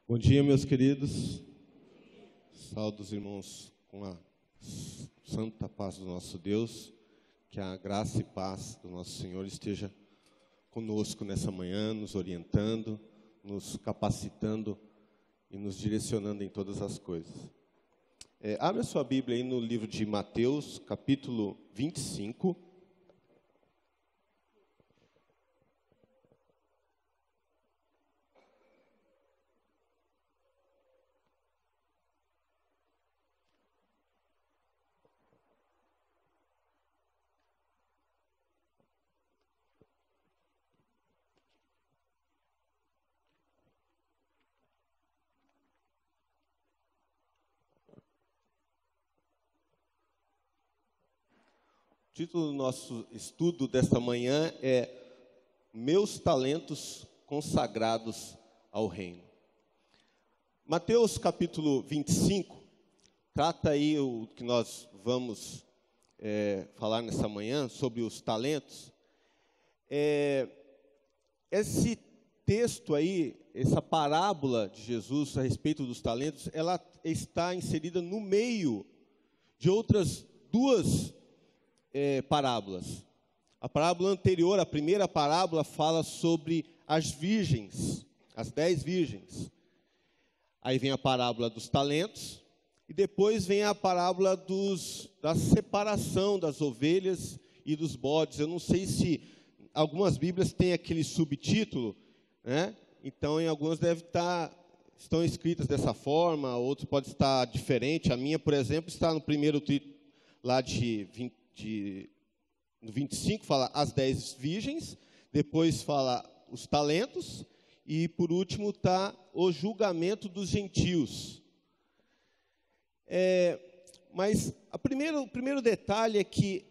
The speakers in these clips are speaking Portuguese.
Bom dia, meus queridos. Saúdo os irmãos com a santa paz do nosso Deus. Que a graça e paz do nosso Senhor esteja conosco nessa manhã, nos orientando, nos capacitando e nos direcionando em todas as coisas. Abre a sua Bíblia aí no livro de Mateus, capítulo 25. O título do nosso estudo desta manhã é Meus Talentos Consagrados ao Reino. Mateus capítulo 25, trata aí o que nós vamos falar nessa manhã, sobre os talentos. Esse texto aí, essa parábola de Jesus a respeito dos talentos, ela está inserida no meio de outras duas parábolas. A parábola anterior, a primeira parábola, fala sobre as virgens, as 10 virgens. Aí vem a parábola dos talentos, e depois vem a parábola da separação das ovelhas e dos bodes. Eu não sei se algumas Bíblias têm aquele subtítulo, né? Então, em algumas estão escritas dessa forma, outros pode estar diferente. A minha, por exemplo, está no primeiro título lá no 25 fala as 10 virgens, depois fala os talentos, e por último está o julgamento dos gentios. Mas o primeiro detalhe é que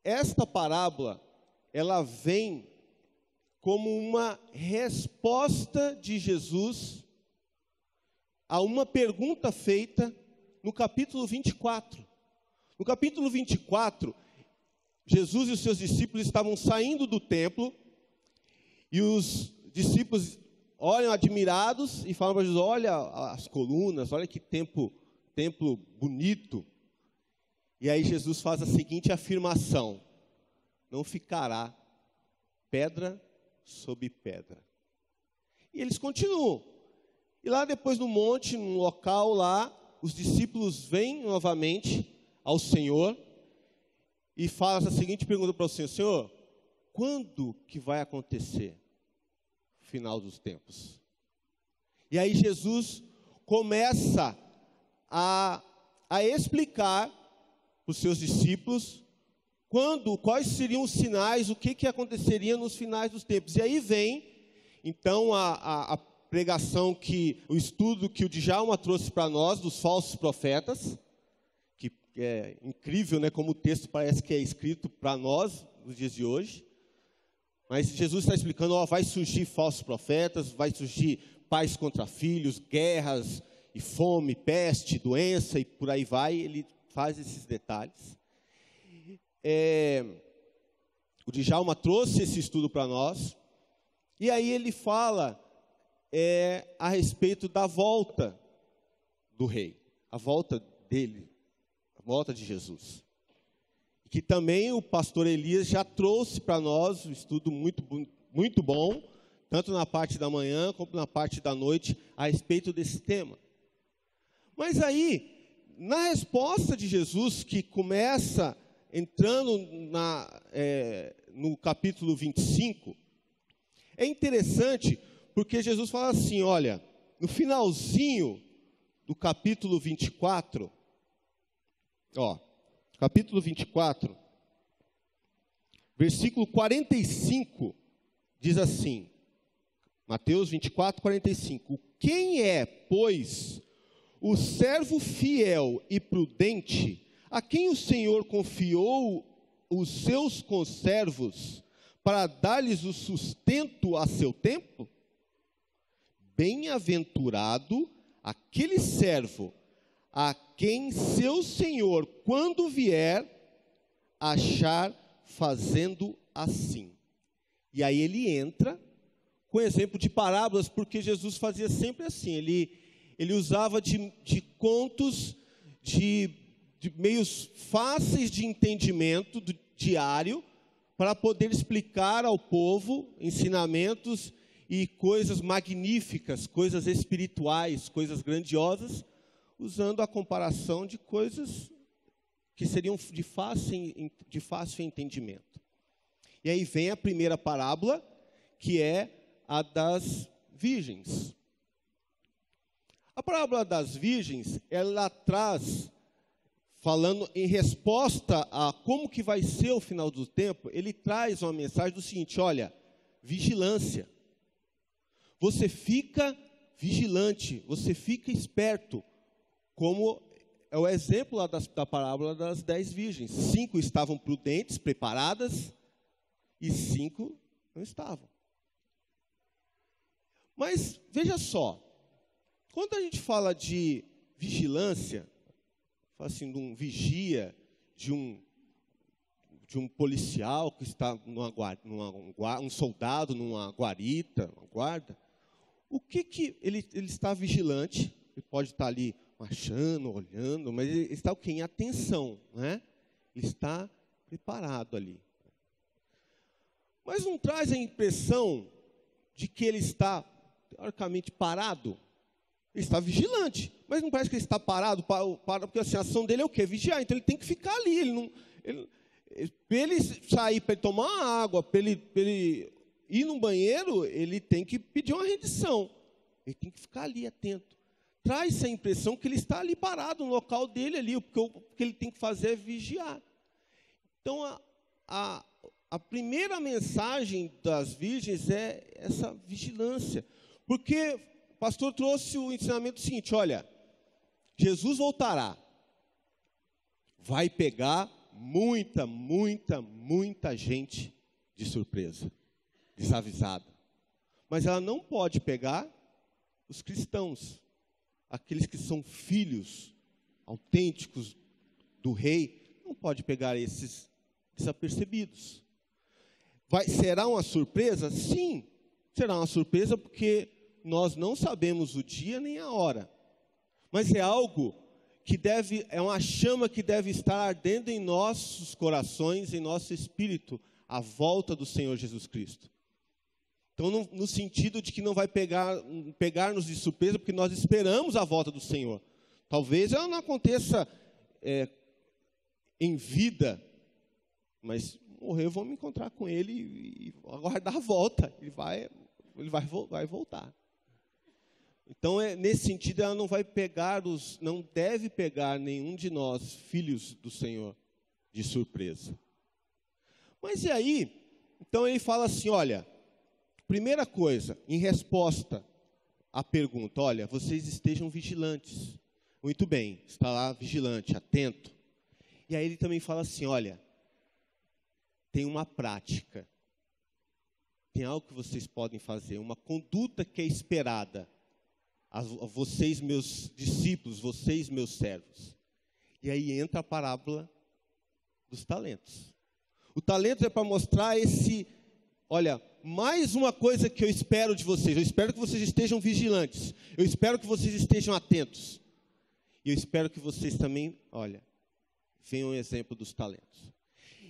esta parábola, ela vem como uma resposta de Jesus a uma pergunta feita no capítulo 24. No capítulo 24, Jesus e os seus discípulos estavam saindo do templo, e os discípulos olham admirados e falam para Jesus: olha as colunas, olha que templo bonito. E aí Jesus faz a seguinte afirmação: não ficará pedra sobre pedra. E eles continuam. E lá depois no monte, num local lá, os discípulos vêm novamente ao Senhor e faz a seguinte pergunta para o Senhor: Senhor, quando que vai acontecer o final dos tempos? E aí Jesus começa a explicar para os seus discípulos quais seriam os sinais, o que aconteceria nos finais dos tempos. E aí vem, então, a pregação, o estudo que o Djalma trouxe para nós, dos falsos profetas. É incrível, né, como o texto parece que é escrito para nós, nos dias de hoje. Mas Jesus está explicando, vai surgir falsos profetas, vai surgir pais contra filhos, guerras, e fome, peste, doença, e por aí vai. Ele faz esses detalhes. O Djalma trouxe esse estudo para nós, e aí ele fala a respeito da volta do rei, a volta dele, a volta de Jesus. Que também o pastor Elias já trouxe para nós um estudo muito bom, tanto na parte da manhã como na parte da noite, a respeito desse tema. Mas aí, na resposta de Jesus, que começa entrando no capítulo 25, é interessante, porque Jesus fala assim, olha, no finalzinho do capítulo 24, capítulo 24, versículo 45, diz assim, Mateus 24, 45, quem é, pois, o servo fiel e prudente, a quem o Senhor confiou os seus conservos para dar-lhes o sustento a seu tempo? Bem-aventurado aquele servo a quem seu senhor, quando vier, achar fazendo assim. E aí ele entra com exemplo de parábolas, porque Jesus fazia sempre assim, ele usava de contos, de meios fáceis de entendimento diário, para poder explicar ao povo ensinamentos e coisas magníficas, coisas espirituais, coisas grandiosas, usando a comparação de coisas que seriam de fácil entendimento. E aí vem a primeira parábola, que é a das virgens. A parábola das virgens, ela traz, falando em resposta a como que vai ser o final do tempo, ele traz uma mensagem do seguinte: olha, vigilância. Você fica vigilante, você fica esperto, como é o exemplo lá da parábola das 10 virgens. 5 estavam prudentes, preparadas, e 5 não estavam. Mas, veja só, quando a gente fala de vigilância, fala assim, de um vigia, de um policial que está um soldado numa guarita, uma guarda, o que ele está vigilante? Ele pode estar ali marchando, olhando, mas ele está o quê? Em atenção, né? Ele está preparado ali. Mas não traz a impressão de que ele está, teoricamente, parado? Ele está vigilante, mas não parece que ele está parado, porque assim, a ação dele é o quê? Vigiar, então ele tem que ficar ali. Para ele sair, para ele tomar uma água, para ele ir no banheiro, ele tem que pedir uma rendição. Ele tem que ficar ali atento. Traz essa impressão que ele está ali parado no local dele ali, porque o que ele tem que fazer é vigiar. Então, a primeira mensagem das virgens é essa vigilância. Porque o pastor trouxe o ensinamento seguinte: olha, Jesus voltará, vai pegar muita gente de surpresa, desavisada. Mas ela não pode pegar os cristãos, aqueles que são filhos autênticos do rei, não pode pegar esses desapercebidos. Será uma surpresa? Sim, será uma surpresa, porque nós não sabemos o dia nem a hora. Mas é algo que é uma chama que deve estar ardendo em nossos corações, em nosso espírito, a volta do Senhor Jesus Cristo. Então, no sentido de que não vai pegar-nos de surpresa, porque nós esperamos a volta do Senhor. Talvez ela não aconteça em vida, mas morrer, eu vou me encontrar com ele e aguardar a volta. Ele vai voltar. Então, nesse sentido, ela não deve pegar nenhum de nós, filhos do Senhor, de surpresa. Mas e aí? Então ele fala assim: olha, primeira coisa, em resposta à pergunta, olha, vocês estejam vigilantes. Muito bem, está lá vigilante, atento. E aí ele também fala assim: olha, tem uma prática, tem algo que vocês podem fazer, uma conduta que é esperada a vocês, meus discípulos, vocês, meus servos. E aí entra a parábola dos talentos. O talento é para mostrar olha, mais uma coisa que eu espero de vocês. Eu espero que vocês estejam vigilantes. Eu espero que vocês estejam atentos. E eu espero que vocês também, olha, venham um exemplo dos talentos.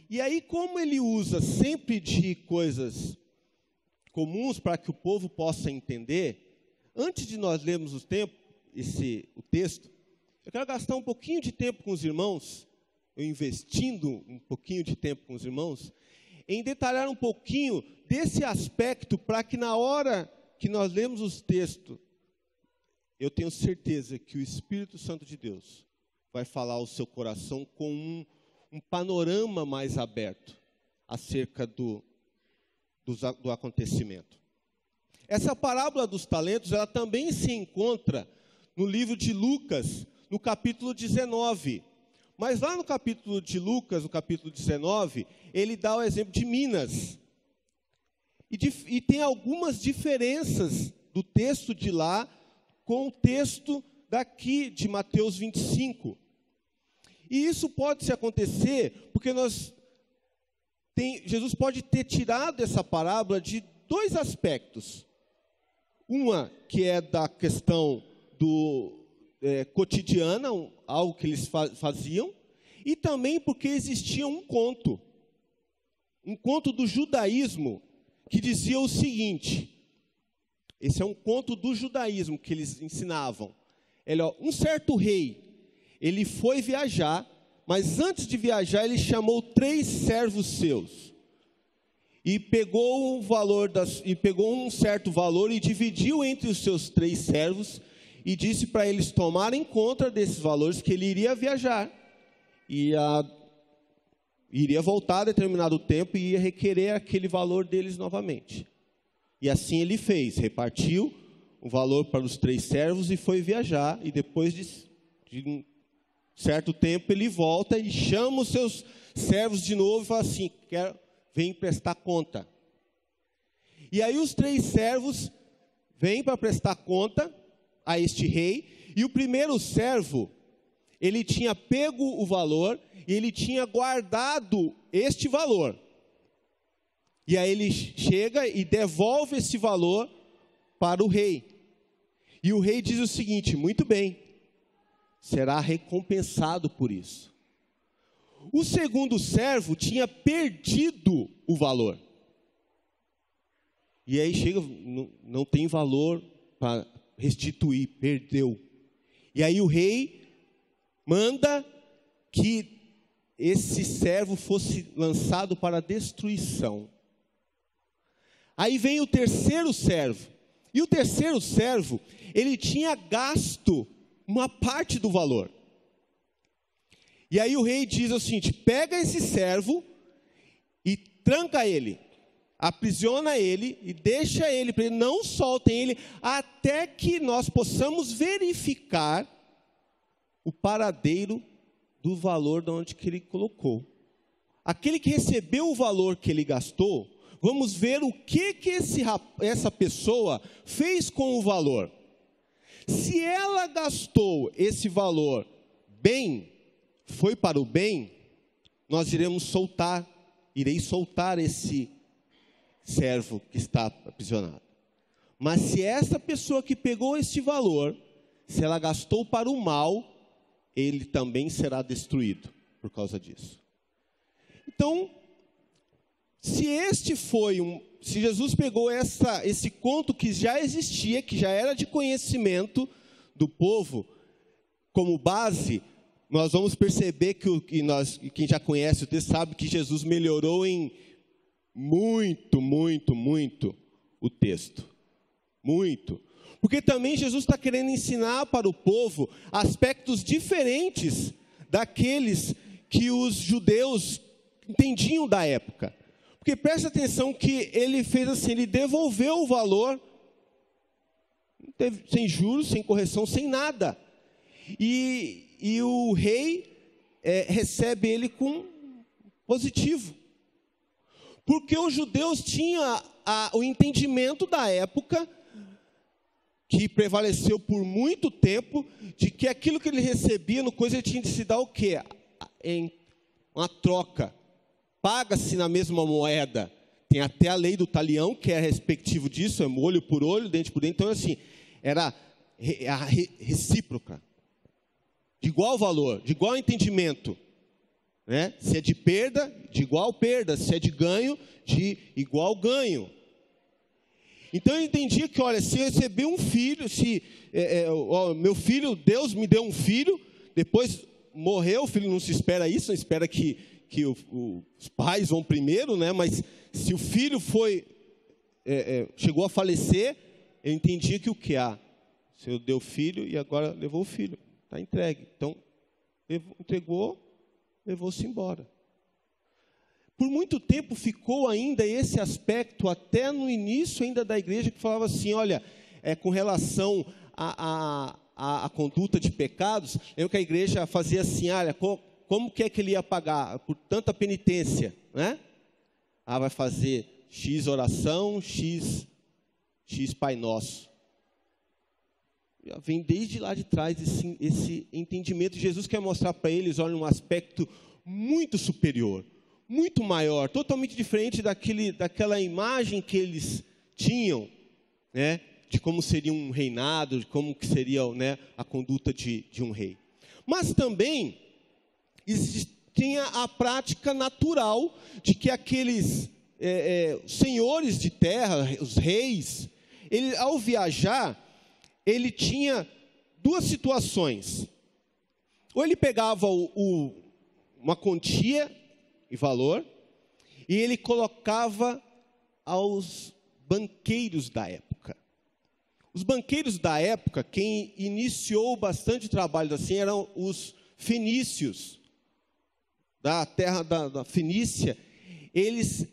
E aí, como ele usa sempre de coisas comuns para que o povo possa entender, antes de nós lermos o texto, eu quero gastar um pouquinho de tempo com os irmãos, eu investindo um pouquinho de tempo com os irmãos, em detalhar um pouquinho desse aspecto, para que na hora que nós lemos os textos, eu tenho certeza que o Espírito Santo de Deus vai falar ao seu coração com um panorama mais aberto acerca do acontecimento. Essa parábola dos talentos, ela também se encontra no livro de Lucas, no capítulo 19. Mas lá no capítulo de Lucas, no capítulo 19, ele dá o exemplo de Minas. E tem algumas diferenças do texto de lá com o texto daqui de Mateus 25. E isso pode acontecer porque Jesus pode ter tirado essa parábola de dois aspectos. Uma que é da questão do cotidiana, algo que eles faziam, e também porque existia um conto do judaísmo, que dizia o seguinte, esse é um conto do judaísmo que eles ensinavam. Um certo rei, ele foi viajar, mas antes de viajar ele chamou 3 servos seus, e pegou um certo valor e dividiu entre os seus 3 servos, e disse para eles tomarem conta desses valores, que ele iria viajar, iria voltar a determinado tempo e ia requerer aquele valor deles novamente. E assim ele fez, repartiu o valor para os 3 servos e foi viajar, e depois de um certo tempo ele volta e chama os seus servos de novo e fala assim, vem prestar conta. E aí os 3 servos vêm para prestar conta a este rei, e o primeiro servo, ele tinha pego o valor e ele tinha guardado este valor. E aí ele chega e devolve esse valor para o rei. E o rei diz o seguinte, muito bem, será recompensado por isso. O segundo servo tinha perdido o valor. E aí chega, não tem valor para restituir, perdeu. E aí o rei manda que esse servo fosse lançado para a destruição. Aí vem o terceiro servo. E o terceiro servo, ele tinha gasto uma parte do valor. E aí o rei diz o seguinte, pega esse servo e tranca ele, aprisiona ele e deixa ele, não soltem ele, até que nós possamos verificar o paradeiro do valor de onde que ele colocou. Aquele que recebeu o valor que ele gastou, vamos ver o que essa pessoa fez com o valor. Se ela gastou esse valor bem, foi para o bem, nós irei soltar esse servo que está aprisionado. Mas se essa pessoa que pegou esse valor, se ela gastou para o mal, ele também será destruído por causa disso. Então, se Jesus pegou esse conto que já existia, que já era de conhecimento do povo, como base, nós vamos perceber quem já conhece o texto sabe que Jesus melhorou em muito o texto. Muito. Porque também Jesus está querendo ensinar para o povo aspectos diferentes daqueles que os judeus entendiam da época. Porque presta atenção que ele fez assim, ele devolveu o valor, sem juros, sem correção, sem nada. E o rei recebe ele com positivo. Porque os judeus tinham o entendimento da época, que prevaleceu por muito tempo, de que aquilo que ele recebia no coisa, ele tinha de se dar o quê? Em uma troca. Paga-se na mesma moeda. Tem até a lei do talião, que é respectivo disso, é olho por olho, dente por dente. Então, assim, era a recíproca. De igual valor, de igual entendimento. Né? Se é de perda, de igual perda. Se é de ganho, de igual ganho. Então eu entendi que, olha, se eu receber um filho, meu filho, Deus me deu um filho, depois morreu, o filho não se espera isso, não espera que os pais vão primeiro, né? Mas se o filho chegou a falecer, eu entendi que o que há? O Senhor deu o filho e agora levou o filho, está entregue. Então, entregou, levou-se embora. Por muito tempo ficou ainda esse aspecto, até no início ainda da igreja, que falava assim, olha, com relação à conduta de pecados, que a igreja fazia assim, olha, como que é que ele ia pagar? Por tanta penitência, né? Vai fazer X oração, X Pai Nosso. Vem desde lá de trás esse entendimento. Jesus quer mostrar para eles, olha, um aspecto muito superior, muito maior, totalmente diferente daquela imagem que eles tinham, né, de como seria um reinado, de como que seria, né, a conduta de um rei. Mas também tinha a prática natural de que aqueles senhores de terra, os reis, ele, ao viajar, ele tinha duas situações. Ou ele pegava uma quantia e valor, e ele colocava aos banqueiros da época. Os banqueiros da época, quem iniciou bastante trabalho assim, eram os fenícios, da terra da Fenícia. Eles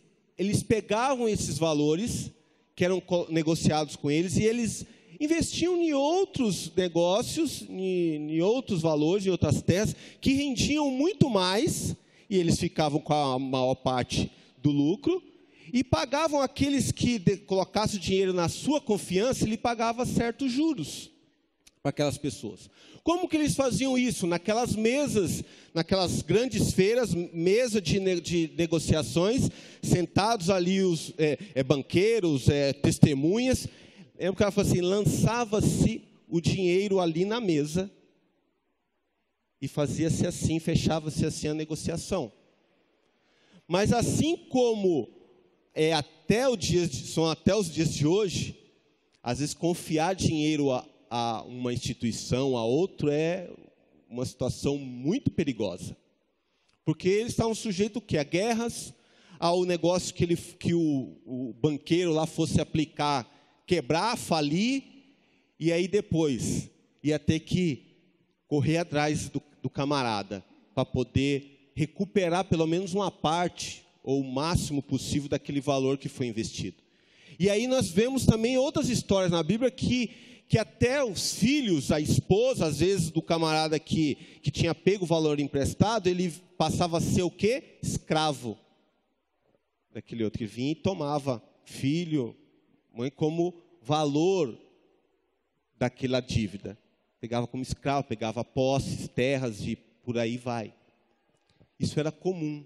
pegavam esses valores que eram negociados com eles, e eles investiam em outros negócios, em outros valores, em outras terras, que rendiam muito mais, e eles ficavam com a maior parte do lucro, e pagavam aqueles que colocassem o dinheiro na sua confiança, ele pagava certos juros para aquelas pessoas. Como que eles faziam isso? Naquelas mesas, naquelas grandes feiras, mesa de negociações, sentados ali os banqueiros, testemunhas. Lembra que ela falou assim, lançava-se o dinheiro ali na mesa e fazia-se assim, fechava-se assim a negociação. Mas assim como são até os dias de hoje, às vezes confiar dinheiro a uma instituição, a outro, é uma situação muito perigosa. Porque eles estavam sujeitos a guerras, ao negócio que o banqueiro lá fosse aplicar, quebrar, falir, e aí depois ia ter que correr atrás do camarada para poder recuperar pelo menos uma parte, ou o máximo possível daquele valor que foi investido. E aí nós vemos também outras histórias na Bíblia que até os filhos, a esposa, às vezes, do camarada que tinha pego o valor emprestado, ele passava a ser o quê? Escravo daquele outro que vinha e tomava filho, mãe, como valor daquela dívida. Pegava como escravo, pegava posses, terras e por aí vai. Isso era comum.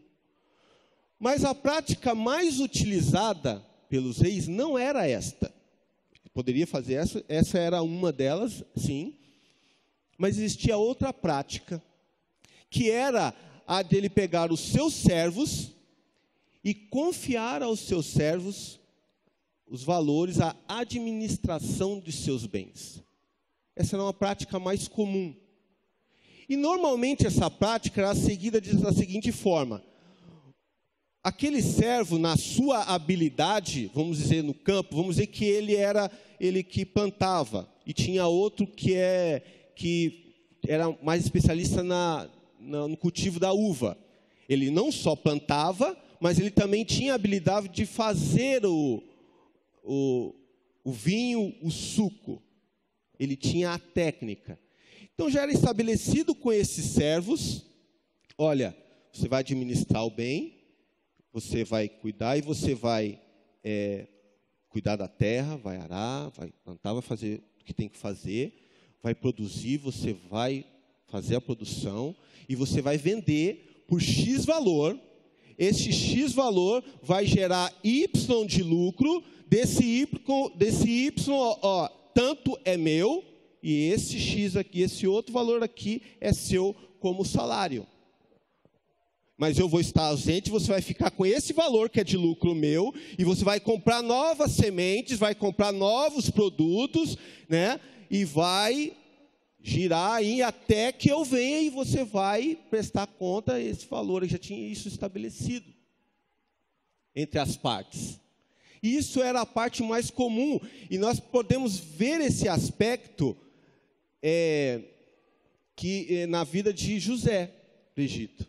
Mas a prática mais utilizada pelos reis não era esta. Poderia fazer essa era uma delas, sim. Mas existia outra prática, que era a dele pegar os seus servos e confiar aos seus servos os valores, a administração de seus bens. Essa era uma prática mais comum. E normalmente essa prática era seguida da seguinte forma: aquele servo, na sua habilidade, vamos dizer, no campo, vamos dizer que ele que plantava, e tinha outro que era mais especialista no cultivo da uva. Ele não só plantava, mas ele também tinha a habilidade de fazer o vinho, o suco. Ele tinha a técnica. Então já era estabelecido com esses servos: olha, você vai administrar o bem, você vai cuidar, e você vai cuidar da terra, vai arar, vai plantar, vai fazer o que tem que fazer, vai produzir, você vai fazer a produção, e você vai vender por X valor. Esse X valor vai gerar Y de lucro, desse Y, tanto é meu, e esse X aqui, esse outro valor aqui é seu como salário. Mas eu vou estar ausente, você vai ficar com esse valor que é de lucro meu, e você vai comprar novas sementes, vai comprar novos produtos, né? E vai girar aí até que eu venha, e você vai prestar conta a esse valor. Eu já tinha isso estabelecido entre as partes. E isso era a parte mais comum, e nós podemos ver esse aspecto na vida de José do Egito.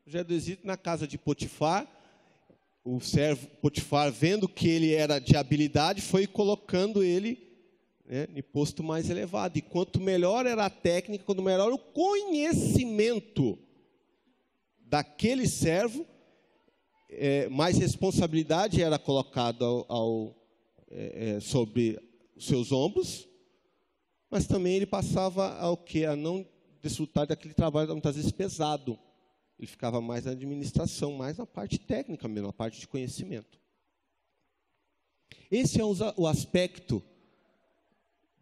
José do Egito, na casa de Potifar, o servo Potifar, vendo que ele era de habilidade, foi colocando ele em posto mais elevado. E quanto melhor era a técnica, quanto melhor o conhecimento daquele servo, mais responsabilidade era colocada sobre os seus ombros, mas também ele passava a não desfrutar daquele trabalho muitas vezes pesado. Ele ficava mais na administração, mais na parte técnica mesmo, na parte de conhecimento. Esse é o aspecto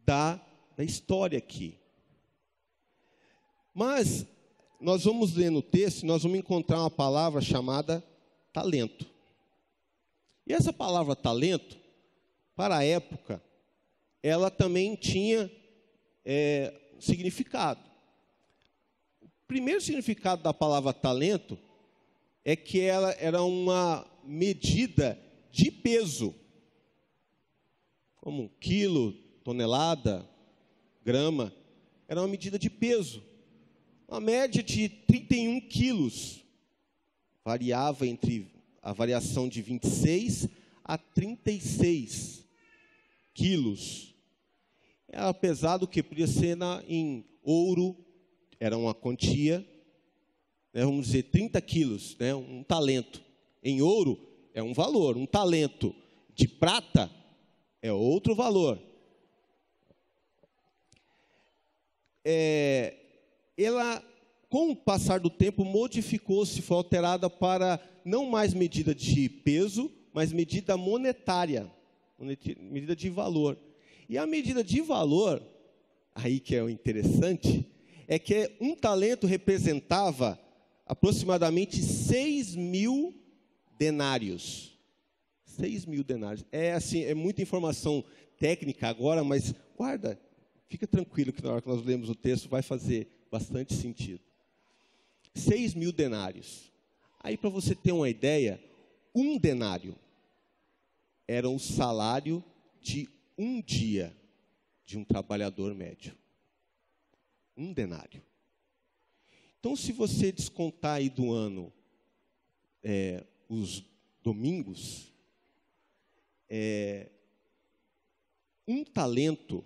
da história aqui. Mas nós vamos ler no texto, nós vamos encontrar uma palavra chamada talento. E essa palavra talento, para a época, ela também tinha significado. O primeiro significado da palavra talento é que ela era uma medida de peso, como quilo, tonelada, grama, era uma medida de peso. Uma média de 31 quilos, variava entre a variação de 26 a 36 quilos. Era pesado, que podia ser em ouro, era uma quantia, né, vamos dizer 30 quilos, né, um talento. Em ouro é um valor, um talento de prata é outro valor. Ela, com o passar do tempo, modificou-se, foi alterada para não mais medida de peso, mas medida monetária, medida de valor. E a medida de valor, aí que é o interessante, é que um talento representava aproximadamente 6.000 denários. 6.000 denários. É muita informação técnica agora, mas guarda, fica tranquilo que na hora que nós lemos o texto vai fazer bastante sentido. 6.000 denários. Aí, para você ter uma ideia, um denário era o salário de um dia de um trabalhador médio. Um denário. Então, se você descontar aí do ano os domingos, um talento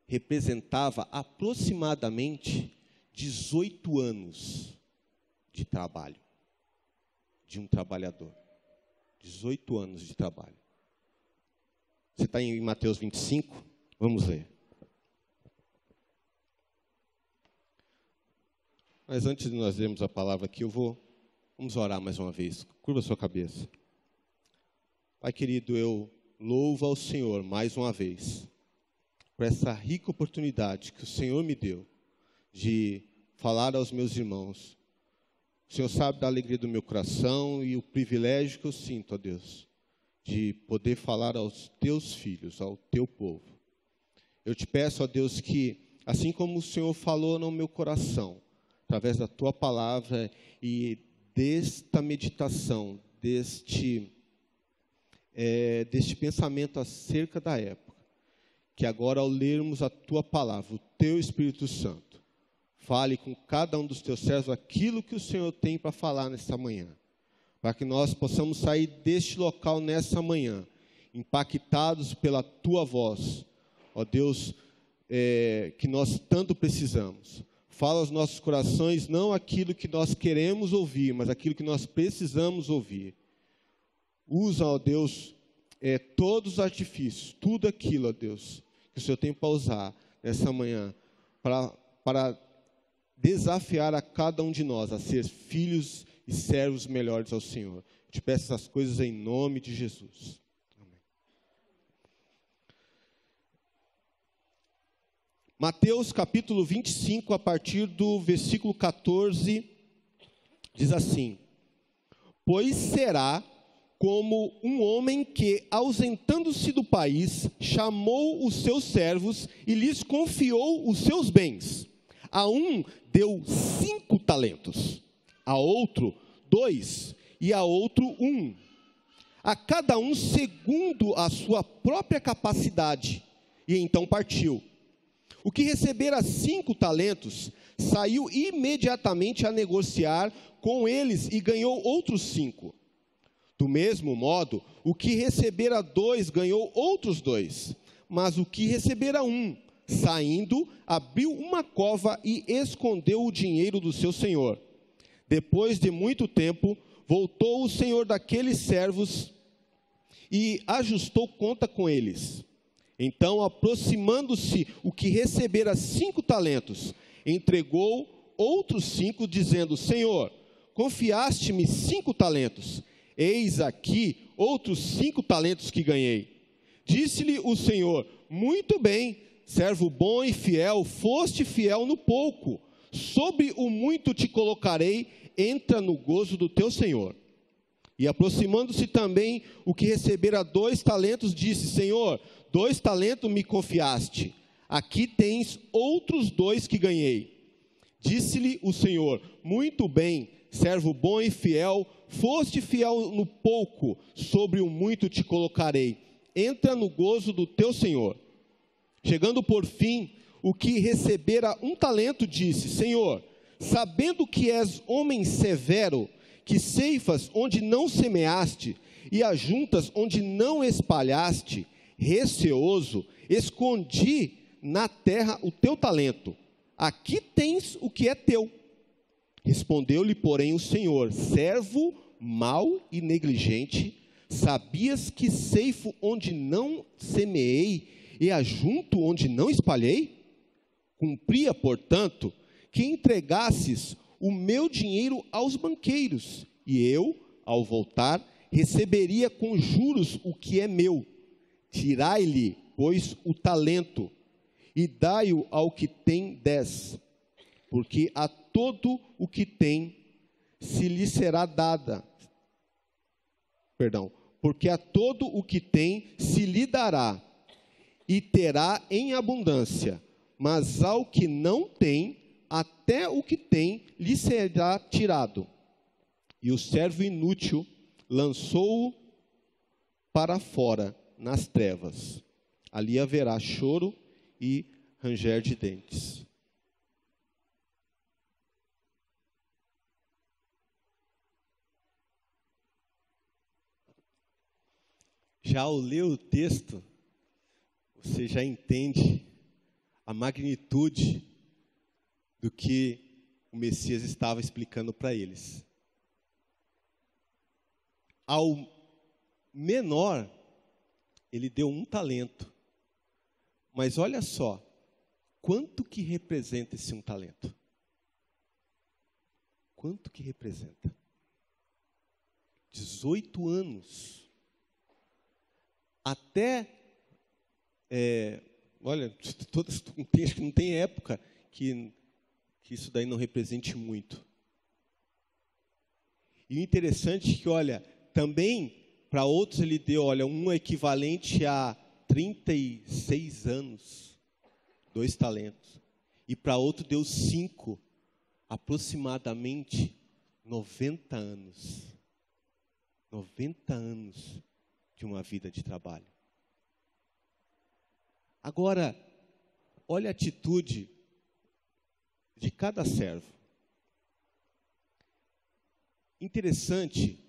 representava aproximadamente 18 anos de trabalho de um trabalhador. 18 anos de trabalho. Você está em Mateus 25? Vamos ler. Mas antes de nós lermos a palavra aqui, vamos orar mais uma vez. Curva a sua cabeça. Pai querido, eu louvo ao Senhor mais uma vez por essa rica oportunidade que o Senhor me deu de falar aos meus irmãos. O Senhor sabe da alegria do meu coração e o privilégio que eu sinto, ó Deus, de poder falar aos teus filhos, ao teu povo. Eu te peço, ó Deus, que assim como o Senhor falou no meu coração, através da tua palavra e desta meditação, deste pensamento acerca da época, que agora ao lermos a tua palavra, o teu Espírito Santo, fale com cada um dos teus servos aquilo que o Senhor tem para falar nesta manhã, para que nós possamos sair deste local nessa manhã, impactados pela tua voz, ó Deus, que nós tanto precisamos. Fala aos nossos corações, não aquilo que nós queremos ouvir, mas aquilo que nós precisamos ouvir. Usa, ó Deus, todos os artifícios, tudo aquilo, ó Deus, que o Senhor tem para usar nessa manhã, para desafiar a cada um de nós a ser filhos e servos melhores ao Senhor. Eu te peço essas coisas em nome de Jesus. Amém. Mateus capítulo 25, a partir do versículo 14, diz assim: Pois será como um homem que, ausentando-se do país, chamou os seus servos e lhes confiou os seus bens. A um deu 5 talentos, a outro 2 e a outro 1. A cada um segundo a sua própria capacidade, e então partiu. O que recebera 5 talentos, saiu imediatamente a negociar com eles e ganhou outros 5. Do mesmo modo, o que recebera 2 ganhou outros 2, mas o que recebera 1, saindo, abriu uma cova e escondeu o dinheiro do seu senhor. Depois de muito tempo, voltou o senhor daqueles servos e ajustou conta com eles. Então, aproximando-se o que recebera 5 talentos, entregou outros 5, dizendo: Senhor, confiaste-me 5 talentos, eis aqui outros 5 talentos que ganhei. Disse-lhe o Senhor: muito bem, servo bom e fiel, foste fiel no pouco, sobre o muito te colocarei, entra no gozo do teu Senhor. E aproximando-se também o que recebera 2 talentos, disse: Senhor, 2 talentos me confiaste, aqui tens outros 2 que ganhei. Disse-lhe o Senhor: muito bem, servo bom e fiel, foste fiel no pouco, sobre o muito te colocarei, entra no gozo do teu Senhor. Chegando por fim, o que recebera 1 talento, disse: Senhor, sabendo que és homem severo, que ceifas onde não semeaste, e ajuntas onde não espalhaste, receoso, escondi na terra o teu talento. Aqui tens o que é teu. Respondeu-lhe, porém, o Senhor: servo mau e negligente, sabias que ceifo onde não semeei, e ajunto onde não espalhei? Cumpria, portanto, que entregasses o meu dinheiro aos banqueiros, e eu, ao voltar, receberia com juros o que é meu. Tirai-lhe, pois, o talento, e dai-o ao que tem 10, porque a todo o que tem se lhe será dada. Porque a todo o que tem se lhe dará, e terá em abundância, mas ao que não tem, até o que tem lhe será tirado. E o servo inútil lançou-o para fora, nas trevas. Ali haverá choro e ranger de dentes. Já ao ler o texto, você já entende a magnitude do que o Messias estava explicando para eles. Ao menor, ele deu 1 talento. Mas olha só, quanto que representa esse 1 talento? Quanto que representa? 18 anos. Até, acho que não tem época que isso daí não represente muito. E o interessante é que, olha, também para outros ele deu, olha, um equivalente a 36 anos, 2 talentos. E para outro deu 5, aproximadamente 90 anos. 90 anos de uma vida de trabalho. Agora, olha a atitude de cada servo. Interessante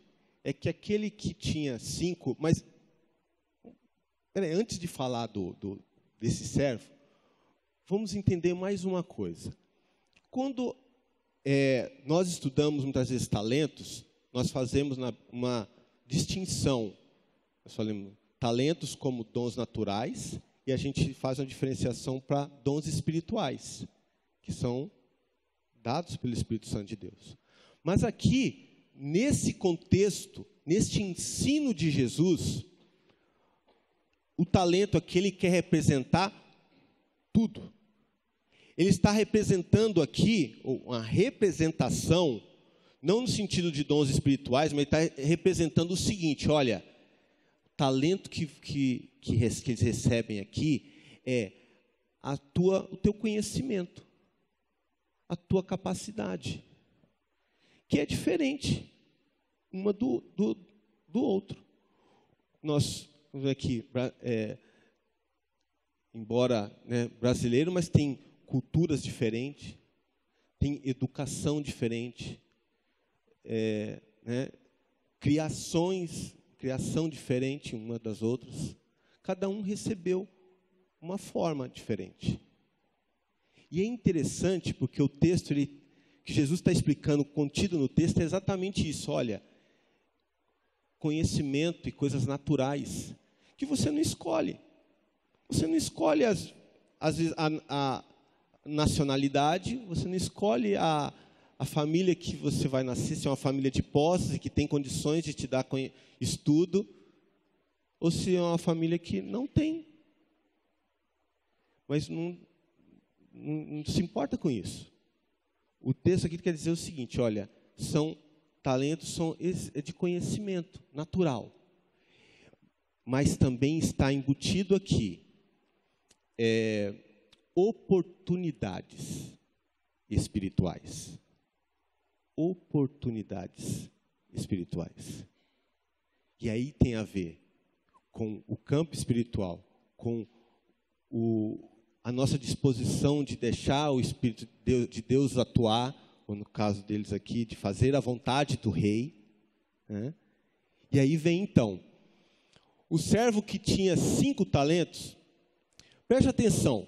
é que aquele que tinha 5, mas antes de falar desse servo, vamos entender mais uma coisa. Quando nós estudamos muitas vezes talentos, nós fazemos uma distinção. Nós falamos talentos como dons naturais, e a gente faz uma diferenciação para dons espirituais, que são dados pelo Espírito Santo de Deus. Mas aqui, nesse contexto, neste ensino de Jesus, o talento aqui, ele quer representar tudo. Ele está representando aqui uma representação, não no sentido de dons espirituais, mas ele está representando o seguinte: olha, o talento que eles recebem aqui é o teu conhecimento, a tua capacidade, que é diferente uma do outro. Nós vamos ver aqui, embora brasileiro, mas tem culturas diferentes, tem educação diferente, criação diferente uma das outras. Cada um recebeu uma forma diferente. E é interessante porque o texto que Jesus está explicando, contido no texto, é exatamente isso. Olha, conhecimento e coisas naturais que você não escolhe. Você não escolhe às vezes a nacionalidade, você não escolhe a família que você vai nascer, se é uma família de posses e que tem condições de te dar estudo, ou se é uma família que não tem. mas não se importa com isso. O texto aqui quer dizer o seguinte, olha, talentos é de conhecimento natural, mas também está embutido aqui oportunidades espirituais. Oportunidades espirituais. E aí tem a ver com o campo espiritual, com a nossa disposição de deixar o Espírito de Deus atuar, ou no caso deles aqui, de fazer a vontade do rei. Né? E aí vem então, o servo que tinha 5 talentos, preste atenção,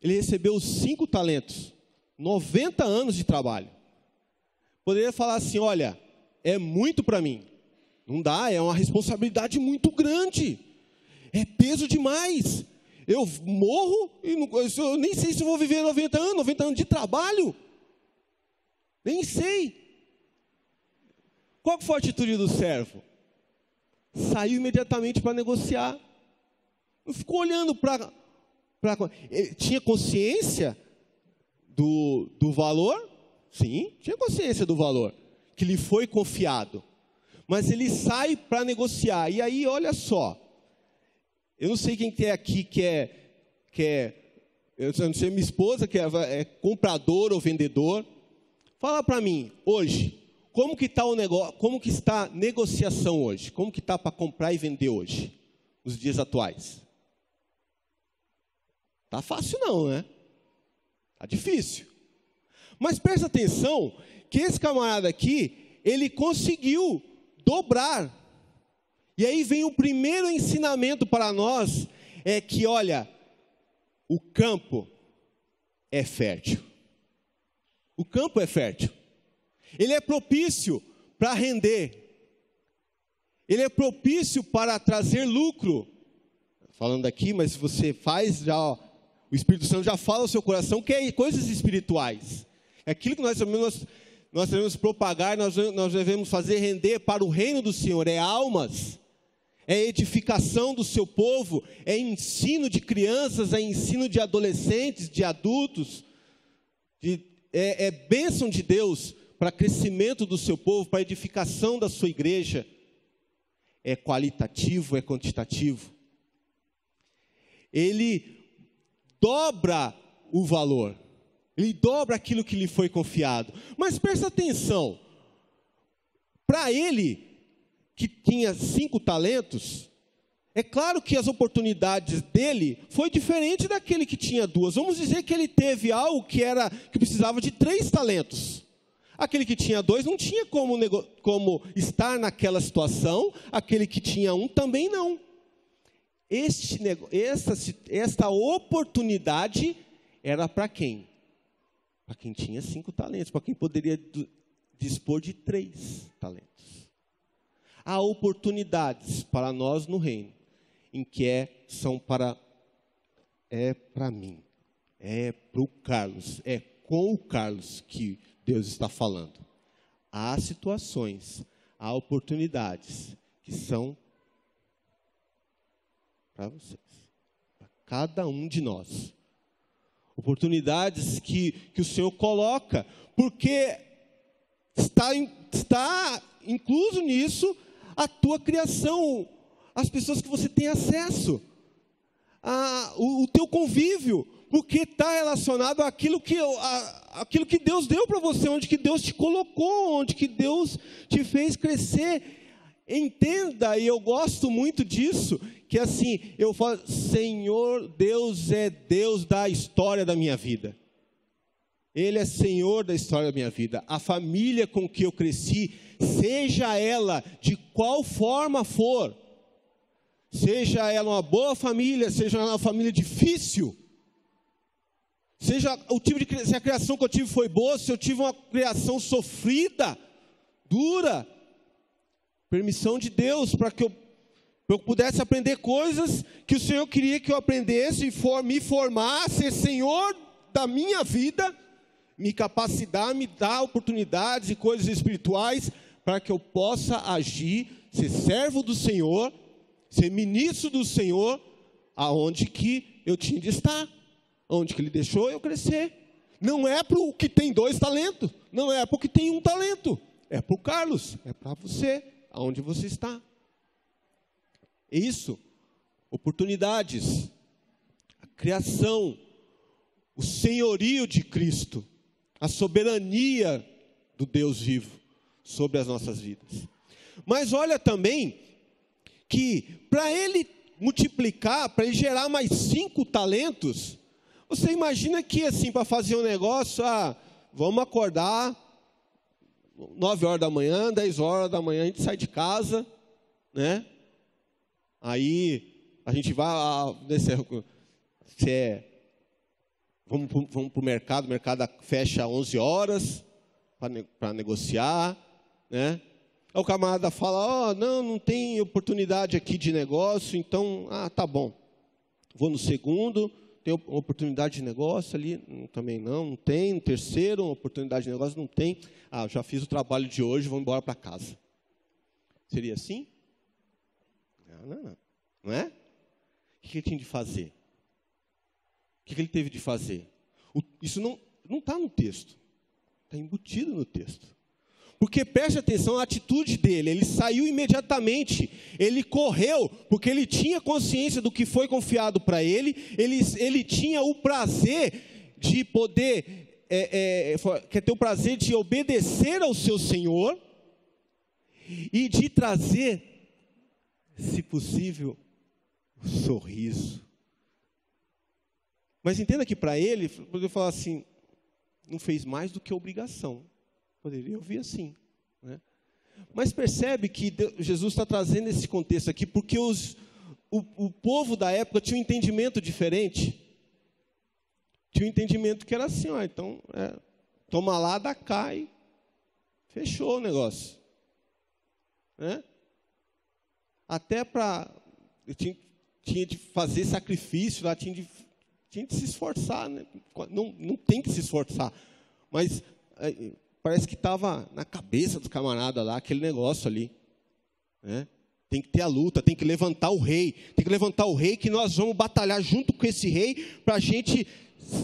ele recebeu 5 talentos, 90 anos de trabalho. Poderia falar assim, olha, é muito para mim. Não dá, é uma responsabilidade muito grande. É peso demais. Eu morro e eu nem sei se eu vou viver 90 anos de trabalho. Nem sei. Qual foi a atitude do servo? Saiu imediatamente para negociar. Não ficou olhando para... Ele tinha consciência do valor? Sim, tinha consciência do valor que lhe foi confiado. Mas ele sai para negociar. E aí, olha só. Eu não sei quem tem aqui eu não sei minha esposa, que é comprador ou vendedor. Fala para mim, hoje, como que está o negócio, como que está a negociação hoje? Como que está para comprar e vender hoje, nos dias atuais? Tá fácil não, né? Tá difícil. Mas presta atenção que esse camarada aqui, ele conseguiu dobrar. E aí vem o primeiro ensinamento para nós, é que, olha, o campo é fértil. O campo é fértil. Ele é propício para render. Ele é propício para trazer lucro. Falando aqui, mas se você faz, o Espírito Santo já fala ao seu coração que é coisas espirituais. É aquilo que nós devemos propagar, nós devemos fazer render para o reino do Senhor, é almas. É edificação do seu povo, é ensino de crianças, é ensino de adolescentes, de adultos, é bênção de Deus para crescimento do seu povo, para edificação da sua igreja. É qualitativo, é quantitativo. Ele dobra o valor, ele dobra aquilo que lhe foi confiado. Mas presta atenção, para ele que tinha 5 talentos, é claro que as oportunidades dele foi diferente daquele que tinha 2. Vamos dizer que ele teve algo que precisava de 3 talentos. Aquele que tinha 2 não tinha como estar naquela situação, aquele que tinha 1 também não. Esta oportunidade era para quem? Para quem tinha 5 talentos, para quem poderia dispor de 3 talentos. Há oportunidades para nós no reino, em que são para mim, é para o Carlos, é com o Carlos que Deus está falando. Há situações, há oportunidades que são para vocês, para cada um de nós. Oportunidades que o Senhor coloca, porque está incluso nisso a tua criação, as pessoas que você tem acesso, o teu convívio, porque está relacionado àquilo que Deus deu para você, onde que Deus te colocou, onde que Deus te fez crescer. Entenda, e eu gosto muito disso, que assim, eu falo, Senhor, Deus é Deus da história da minha vida. Ele é Senhor da história da minha vida. A família com que eu cresci, seja ela de qual forma for, seja ela uma boa família, seja ela uma família difícil, seja o tipo se a criação que eu tive foi boa, se eu tive uma criação sofrida, dura, permissão de Deus para que eu pudesse aprender coisas que o Senhor queria que eu aprendesse e me formar, ser Senhor da minha vida, me capacitar, me dar oportunidades e coisas espirituais para que eu possa agir, ser servo do Senhor, ser ministro do Senhor, aonde que eu tinha de estar. Onde que ele deixou eu crescer. Não é para o que tem 2 talentos, não é para o que tem 1 talento, é para o Carlos, é para você, aonde você está. É isso, oportunidades, a criação, o senhorio de Cristo, a soberania do Deus vivo sobre as nossas vidas. Mas olha também que para ele multiplicar, para ele gerar mais 5 talentos, você imagina que assim, para fazer um negócio, vamos acordar 9 horas da manhã, 10 horas da manhã, a gente sai de casa, né? Aí a gente vai, vamos para o mercado fecha às 11 horas para negociar, né? Aí o camarada fala, não tem oportunidade aqui de negócio, então, tá bom, vou no segundo, tem oportunidade de negócio ali, também não tem, no terceiro, oportunidade de negócio, não tem, já fiz o trabalho de hoje, vou embora para casa. Seria assim? Não é? O que ele tinha de fazer? O que ele teve de fazer? Isso não está no texto, está embutido no texto. Porque preste atenção à atitude dele, ele saiu imediatamente, ele correu, porque ele tinha consciência do que foi confiado para ele tinha o prazer de poder, quer ter o prazer de obedecer ao seu Senhor, e de trazer, se possível, um sorriso. Mas entenda que para ele, poderia falar assim, não fez mais do que obrigação. Poderia ouvir assim, né? Mas percebe que Jesus está trazendo esse contexto aqui, porque o povo da época tinha um entendimento diferente. Tinha um entendimento que era assim, então, toma lá, dá cá e fechou o negócio. Né? Até para... Tinha de fazer sacrifício lá, tinha de se esforçar, né? Não tem que se esforçar, mas... parece que estava na cabeça dos camaradas lá, aquele negócio ali. Né? Tem que ter a luta, tem que levantar o rei. Tem que levantar o rei, que nós vamos batalhar junto com esse rei, para a gente,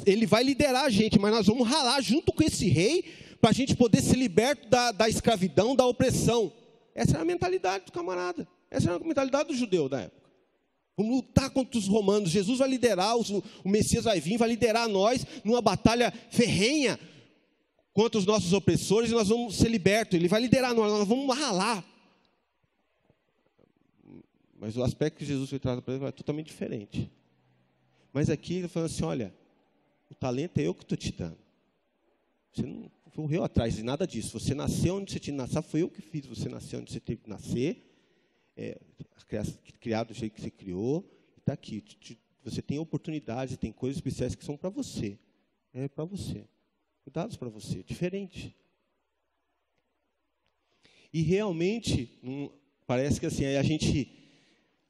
ele vai liderar a gente, mas nós vamos ralar junto com esse rei, para a gente poder ser liberto da escravidão, da opressão. Essa era a mentalidade do camarada. Essa era a mentalidade do judeu da época. Vamos lutar contra os romanos. Jesus vai liderar, o Messias vai vir, vai liderar nós numa batalha ferrenha contra os nossos opressores, e nós vamos ser libertos. Ele vai liderar nós vamos ralar. Mas o aspecto que Jesus traz para ele é totalmente diferente. Mas aqui ele falou assim, olha, o talento é eu que estou te dando. Você não correu atrás de nada disso. Você nasceu onde você tinha que nascer, foi eu que fiz você nascer onde você teve que nascer, criado do jeito que você criou, está aqui. Você tem oportunidades, tem coisas especiais que são para você. É para você. Dados para você, diferente. E realmente, parece que assim, a gente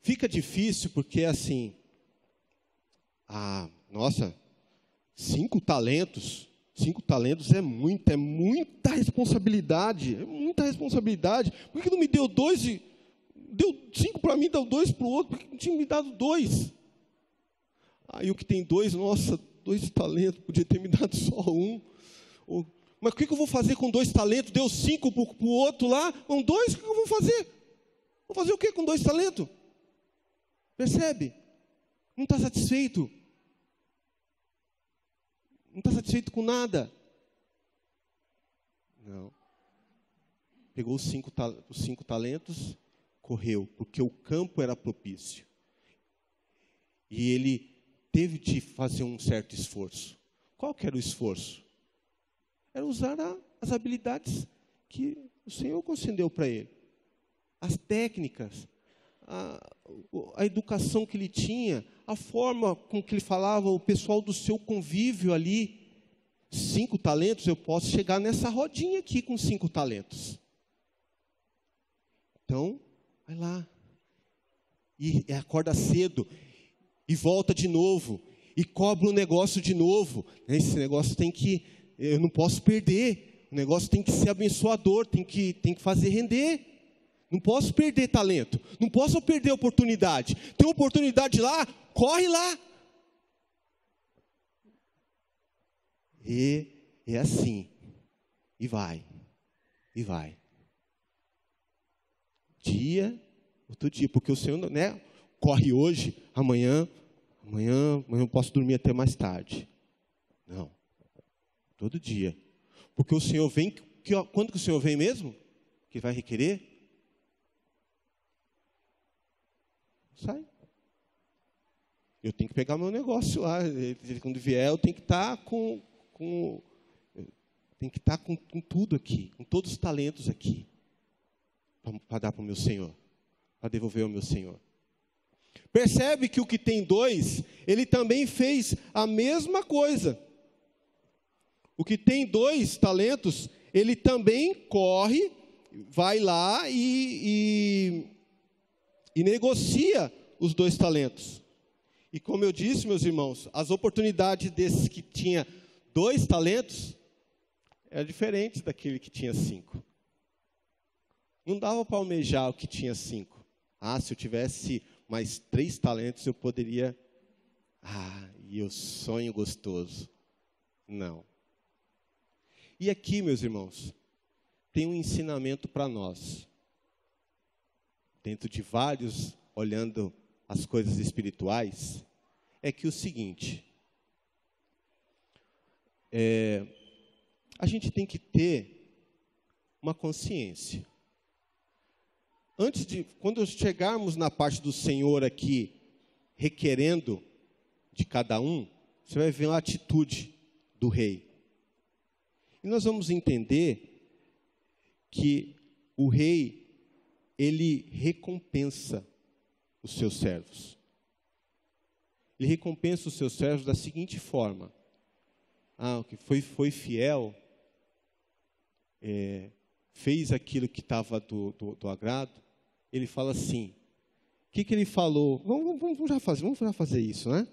fica difícil, porque assim, nossa, 5 talentos é muita responsabilidade, Por que não me deu 2, deu 5 para mim, deu 2 para o outro, por que não tinha me dado 2? Aí o que tem 2, nossa, 2 talentos, podia ter me dado só 1. Mas o que eu vou fazer com 2 talentos? Deu 5 para o outro lá, com 2, o que eu vou fazer? Vou fazer o que com 2 talentos? Percebe? Não está satisfeito. Não está satisfeito com nada. Não. Pegou os 5 talentos, correu, porque o campo era propício. E ele teve de fazer um certo esforço. Qual que era o esforço? Era usar as habilidades que o Senhor concedeu para ele. As técnicas, a educação que ele tinha, a forma com que ele falava, o pessoal do seu convívio ali. 5 talentos, eu posso chegar nessa rodinha aqui com 5 talentos. Então, vai lá. E acorda cedo. E volta de novo. E cobra o negócio de novo. Esse negócio eu não posso perder. O negócio tem que ser abençoador, tem que fazer render. Não posso perder talento. Não posso perder oportunidade. Tem oportunidade lá, corre lá. E é assim. E vai. E vai. Dia, outro dia. Porque o Senhor, né, corre hoje, amanhã eu posso dormir até mais tarde. Não. Todo dia. Porque o Senhor vem, quando que o Senhor vem mesmo? Que vai requerer? Sai. Eu tenho que pegar meu negócio lá. Quando vier, eu tenho que estar com tudo aqui, com todos os talentos aqui, para dar para o meu Senhor, para devolver ao meu Senhor. Percebe que o que tem 2, ele também fez a mesma coisa. O que tem 2 talentos, ele também corre, vai lá e negocia os 2 talentos. E como eu disse, meus irmãos, as oportunidades desses que tinha 2 talentos eram diferentes daquele que tinha 5. Não dava para almejar o que tinha 5. Se eu tivesse mais 3 talentos, eu poderia... e o sonho gostoso. Não. E aqui, meus irmãos, tem um ensinamento para nós. Dentro de vários, olhando as coisas espirituais, é que o seguinte, a gente tem que ter uma consciência. Quando chegarmos na parte do Senhor aqui, requerendo de cada um, você vai ver uma atitude do rei. E nós vamos entender que o rei, ele recompensa os seus servos. Ele recompensa os seus servos da seguinte forma. O que foi fiel, fez aquilo que estava do agrado. Ele fala assim, o que ele falou? Vamos já fazer isso, né?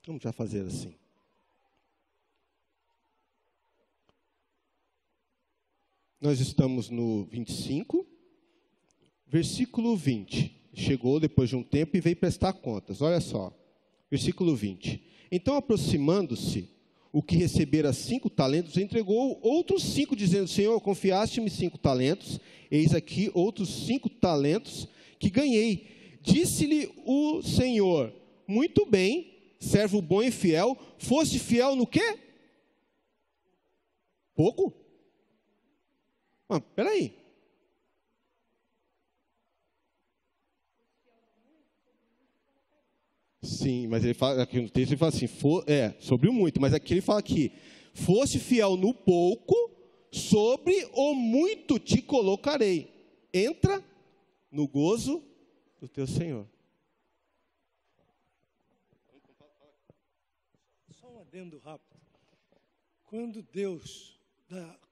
Vamos já fazer assim. Nós estamos no 25, versículo 20. Chegou depois de um tempo e veio prestar contas. Olha só, versículo 20. Então, aproximando-se, o que recebera 5 talentos, entregou outros 5, dizendo, Senhor, confiaste-me 5 talentos, eis aqui outros 5 talentos que ganhei. Disse-lhe o Senhor, muito bem, servo bom e fiel, foste fiel no quê? Pouco? Espera aí. Sim, mas ele fala, aqui no texto ele fala assim, sobre o muito, mas aqui ele fala que, fosse fiel no pouco, sobre o muito te colocarei. Entra no gozo do teu Senhor. Só um adendo rápido.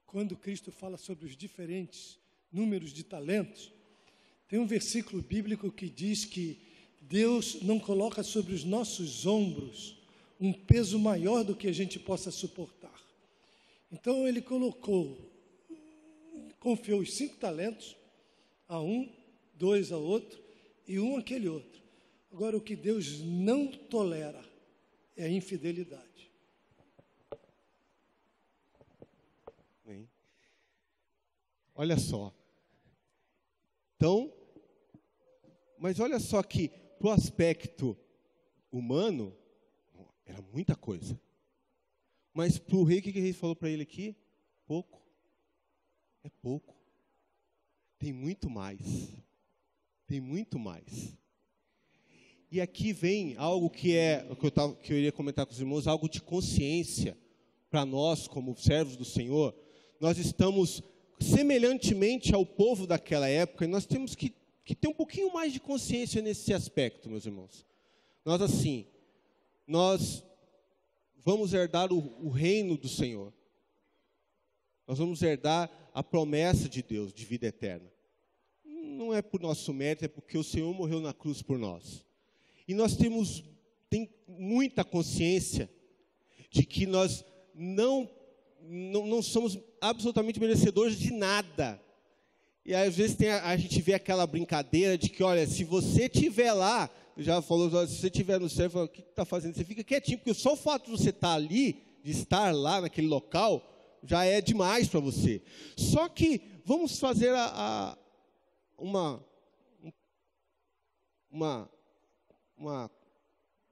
Quando Cristo fala sobre os diferentes números de talentos, tem um versículo bíblico que diz que Deus não coloca sobre os nossos ombros um peso maior do que a gente possa suportar. Então, ele confiou os 5 talentos a um, 2 a outro e 1 àquele outro. Agora, o que Deus não tolera é a infidelidade. Olha só. Então, mas olha só que, para o aspecto humano, era muita coisa. Mas para o rei, o que o rei falou para ele aqui? Pouco. É pouco. Tem muito mais. Tem muito mais. E aqui vem algo que eu iria comentar com os irmãos, algo de consciência para nós, como servos do Senhor. Nós estamos semelhantemente ao povo daquela época, e nós temos que ter um pouquinho mais de consciência nesse aspecto, meus irmãos. Nós vamos herdar o reino do Senhor. Nós vamos herdar a promessa de Deus, de vida eterna. Não é por nosso mérito, é porque o Senhor morreu na cruz por nós. E nós temos muita consciência de que nós não somos absolutamente merecedores de nada. E às vezes a gente vê aquela brincadeira de que, olha, se você estiver lá, já falou, se você estiver no céu, fala, o que está fazendo? Você fica quietinho, porque só o fato de você estar ali, de estar lá naquele local, já é demais para você. Só que vamos fazer uma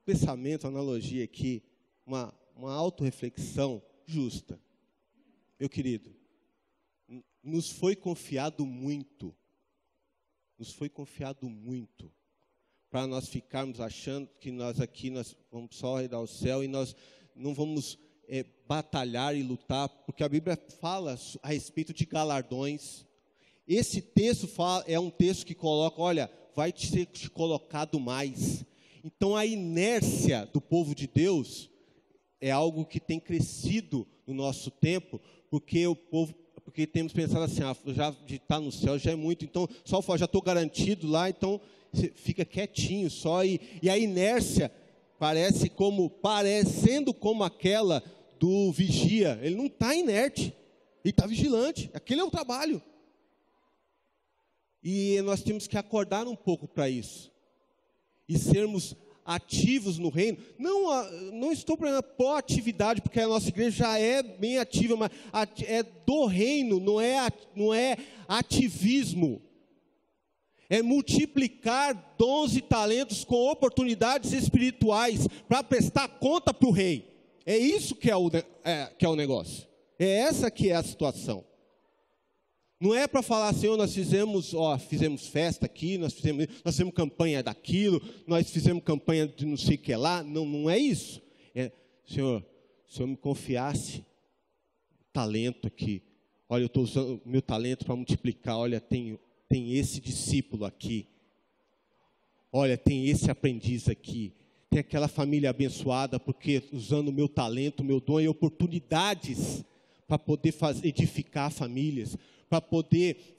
pensamento, analogia aqui, uma autorreflexão justa. Meu querido, nos foi confiado muito para nós ficarmos achando que nós vamos só herdar o céu e nós não vamos batalhar e lutar, porque a Bíblia fala a respeito de galardões. Esse texto é um texto que coloca, olha, vai ser te colocado mais. Então a inércia do povo de Deus é algo que tem crescido no nosso tempo, porque temos pensado assim, já de estar no céu já é muito, então só já estou garantido lá, então você fica quietinho só, e a inércia parecendo como aquela do vigia. Ele não está inerte, ele está vigilante, aquele é o trabalho. E nós temos que acordar um pouco para isso, e sermos ativos no reino. Não estou falando proatividade, porque a nossa igreja já é bem ativa, mas é do reino, não é ativismo. É multiplicar dons e talentos com oportunidades espirituais para prestar conta para o rei. É isso que é o negócio. É essa que é a situação. Não é para falar assim, nós fizemos festa aqui, nós fizemos campanha daquilo, nós fizemos campanha de não sei o que lá. Não é isso. Senhor, se o Senhor me confiasse talento aqui, olha, eu estou usando o meu talento para multiplicar, olha, tem esse discípulo aqui, olha, tem esse aprendiz aqui, tem aquela família abençoada, porque usando o meu talento, o meu dom e oportunidades para poder edificar famílias, para poder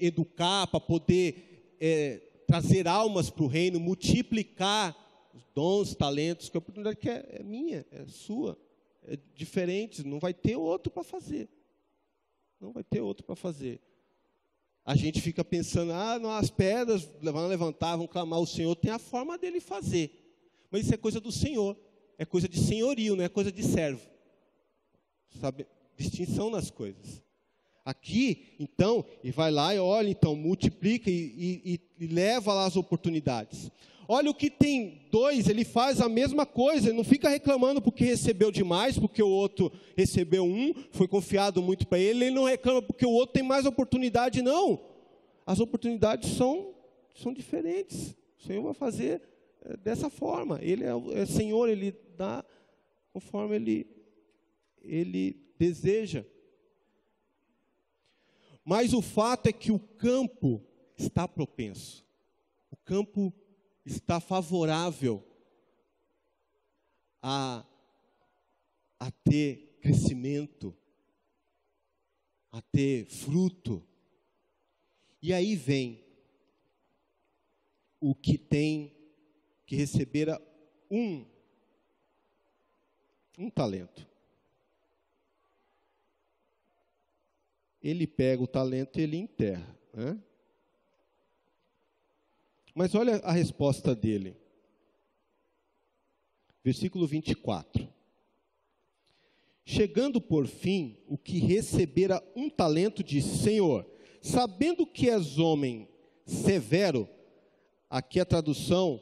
educar, para poder trazer almas para o reino, multiplicar os dons, talentos, que a oportunidade que é minha, é sua, é diferente, não vai ter outro para fazer. Não vai ter outro para fazer. A gente fica pensando, não, as pedras vão levantar, vão clamar, o Senhor tem a forma dele fazer. Mas isso é coisa do Senhor, é coisa de senhorio, não é coisa de servo. Sabe? Distinção nas coisas. Aqui, então, e vai lá e olha, então, multiplica e leva lá as oportunidades. Olha, o que tem dois, ele faz a mesma coisa, ele não fica reclamando porque recebeu demais, porque o outro recebeu foi confiado muito para ele não reclama porque o outro tem mais oportunidade, não. As oportunidades são diferentes. O Senhor vai fazer dessa forma. Ele é Senhor, Ele dá conforme Ele deseja. Mas o fato é que o campo está propenso. O campo está favorável a ter crescimento, a ter fruto. E aí vem o que tem que recebera um talento. Ele pega o talento e ele enterra, né? Mas olha a resposta dele. Versículo 24. Chegando por fim, o que recebera um talento disse: Senhor, sabendo que és homem severo, aqui a tradução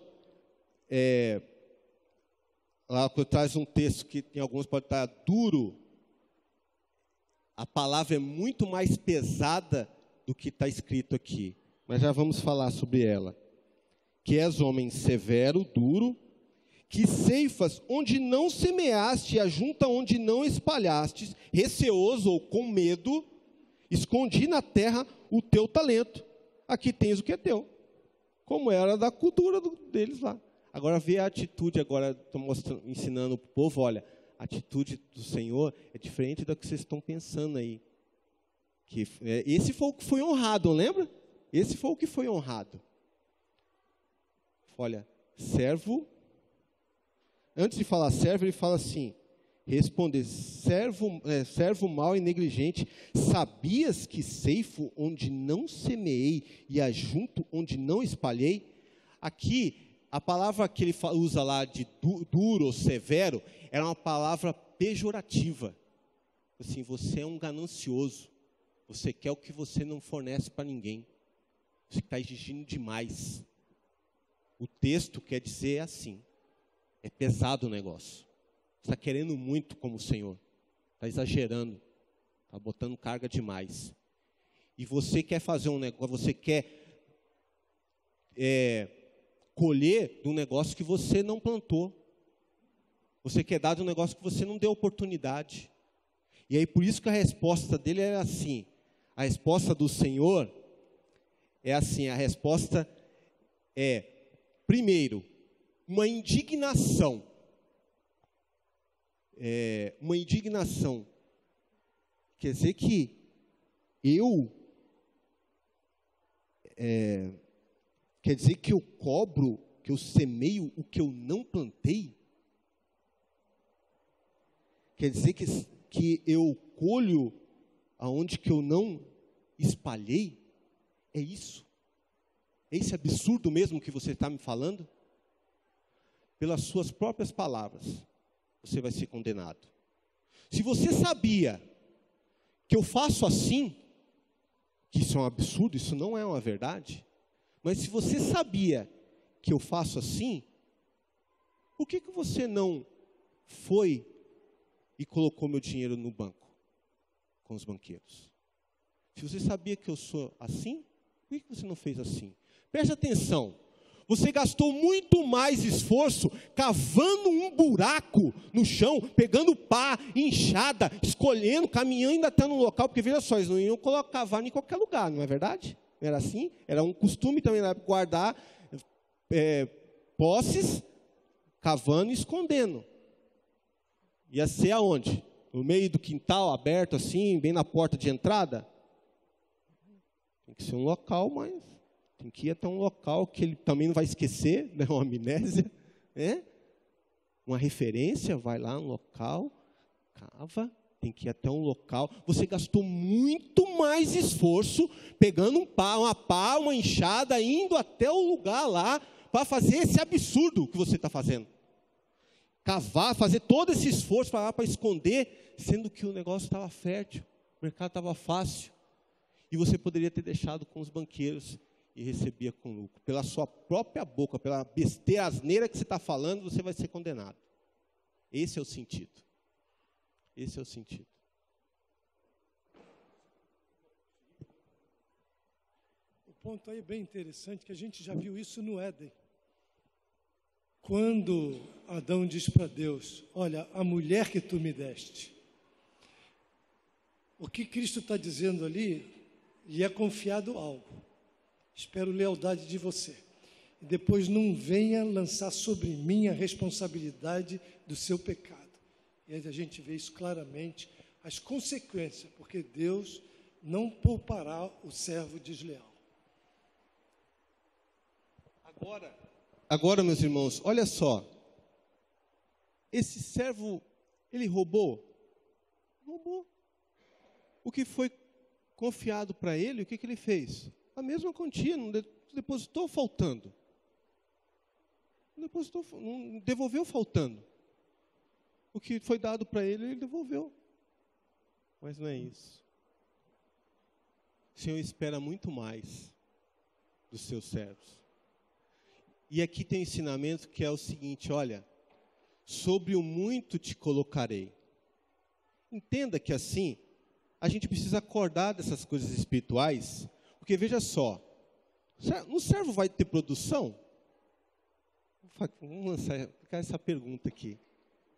lá traz um texto que em alguns pode estar duro. A palavra é muito mais pesada do que está escrito aqui, mas já vamos falar sobre ela. Que és homem severo, duro, que ceifas onde não semeaste e ajunta onde não espalhaste, receoso ou com medo, escondi na terra o teu talento. Aqui tens o que é teu, como era da cultura deles lá. Agora vê a atitude, agora estou ensinando para o povo, olha, a atitude do Senhor é diferente da que vocês estão pensando aí. Esse foi o que foi honrado, lembra? Esse foi o que foi honrado. Olha, servo, antes de falar servo, ele fala assim, responder, servo mau e negligente, sabias que ceifo onde não semeei e ajunto onde não espalhei? Aqui, A palavra que ele usa lá de duro ou severo era uma palavra pejorativa. Assim, você é um ganancioso. Você quer o que você não fornece para ninguém. Você está exigindo demais. O texto quer dizer assim. É pesado o negócio. Você está querendo muito como o Senhor. Está exagerando. Está botando carga demais. E você quer fazer um negócio, você quer colher de um negócio que você não plantou. Você quer dar de um negócio que você não deu oportunidade. E aí por isso que a resposta dele é assim. A resposta do Senhor é assim, a resposta é, primeiro, uma indignação. Uma indignação. Quer dizer que quer dizer que eu cobro, que eu semeio o que eu não plantei? Quer dizer que eu colho aonde que eu não espalhei? É isso? É esse absurdo mesmo que você está me falando? Pelas suas próprias palavras, você vai ser condenado. Se você sabia que eu faço assim, que isso é um absurdo, isso não é uma verdade, mas se você sabia que eu faço assim, por que você não foi e colocou meu dinheiro no banco, com os banqueiros? Se você sabia que eu sou assim, por que você não fez assim? Preste atenção, você gastou muito mais esforço cavando um buraco no chão, pegando pá, enxada, escolhendo, caminhando ainda até no local, porque veja só, eles não iam cavar em qualquer lugar, não é verdade? Era assim, era um costume também guardar posses, cavando e escondendo. Ia ser aonde? No meio do quintal, aberto assim, bem na porta de entrada? Tem que ser um local, mas tem que ir até um local que ele também não vai esquecer, né? Uma amnésia, né? Uma referência, vai lá no local, cava, tem que ir até um local. Você gastou muito mais esforço pegando uma pá, uma enxada, indo até o lugar lá para fazer esse absurdo que você está fazendo. Cavar, fazer todo esse esforço para esconder, sendo que o negócio estava fértil, o mercado estava fácil. E você poderia ter deixado com os banqueiros e recebia com lucro. Pela sua própria boca, pela besteira, asneira que você está falando, você vai ser condenado. Esse é o sentido. Esse é o sentido. O ponto aí é bem interessante, que a gente já viu isso no Éden. Quando Adão diz para Deus, olha, a mulher que tu me deste. O que Cristo está dizendo ali, lhe é confiado algo. Espero lealdade de você. E depois não venha lançar sobre mim a responsabilidade do seu pecado. E aí a gente vê isso claramente, as consequências, porque Deus não poupará o servo desleal. Agora, meus irmãos, olha só. Esse servo, ele roubou? Roubou. O que foi confiado para ele, o que ele fez? A mesma quantia, não depositou faltando. Não devolveu faltando. O que foi dado para ele, ele devolveu. Mas não é isso. O Senhor espera muito mais dos seus servos. E aqui tem um ensinamento que é o seguinte, olha, sobre o muito te colocarei. Entenda que assim, a gente precisa acordar dessas coisas espirituais, porque veja só, no servo vai ter produção? Vamos lançar essa pergunta aqui.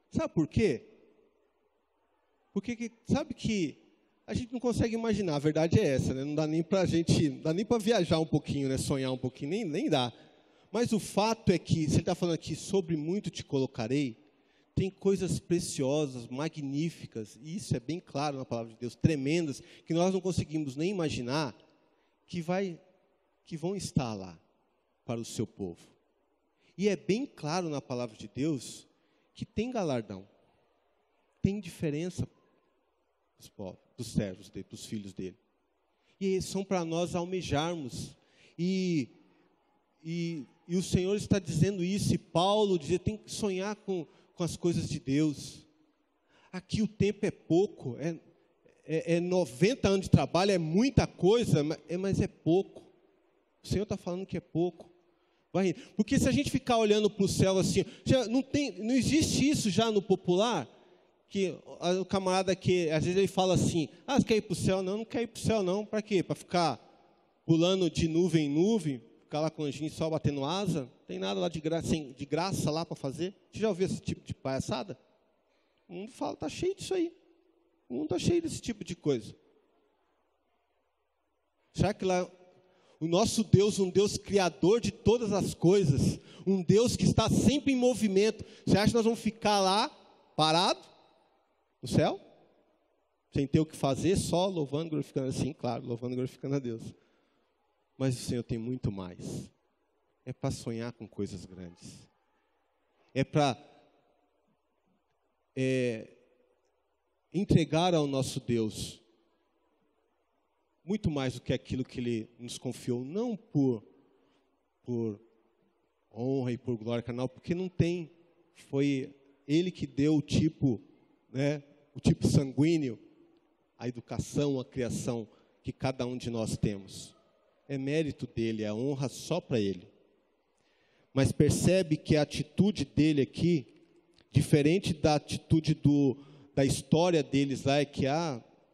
Sabe por quê? Porque sabe que a gente não consegue imaginar, a verdade é essa, né? Não dá nem para não dá nem para viajar um pouquinho, né? Sonhar um pouquinho, nem dá. Mas o fato é que, se ele está falando aqui, sobre muito te colocarei, tem coisas preciosas, magníficas, e isso é bem claro na palavra de Deus, tremendas, que nós não conseguimos nem imaginar, que vão estar lá para o seu povo. E é bem claro na palavra de Deus que tem galardão, tem diferença dos servos dele, dos filhos dele. E são para nós almejarmos e o Senhor está dizendo isso, e Paulo dizia, tem que sonhar com as coisas de Deus. Aqui o tempo é pouco, 90 anos de trabalho, é muita coisa, mas é pouco. O Senhor está falando que é pouco. Porque se a gente ficar olhando para o céu assim, não existe isso já no popular, que o camarada que, às vezes ele fala assim, você quer ir para o céu? Não quer ir para o céu não, para quê? Para ficar pulando de nuvem em nuvem, ficar lá com o anjinho só batendo asa? Não tem nada lá de graça lá para fazer? Você já ouviu esse tipo de palhaçada? O mundo fala, está cheio disso aí. O mundo está cheio desse tipo de coisa. Será que lá o nosso Deus, um Deus criador de todas as coisas, um Deus que está sempre em movimento, você acha que nós vamos ficar lá, parado, no céu? Sem ter o que fazer, só louvando e glorificando? Sim, claro, louvando e glorificando a Deus. Mas o Senhor tem muito mais. É para sonhar com coisas grandes. É para entregar ao nosso Deus muito mais do que aquilo que Ele nos confiou, não por honra e por glória carnal, porque não tem, foi Ele que deu o tipo sanguíneo, a educação, a criação que cada um de nós temos. É mérito dele, é honra só para Ele. Mas percebe que a atitude dele aqui, diferente da atitude da história deles lá, é que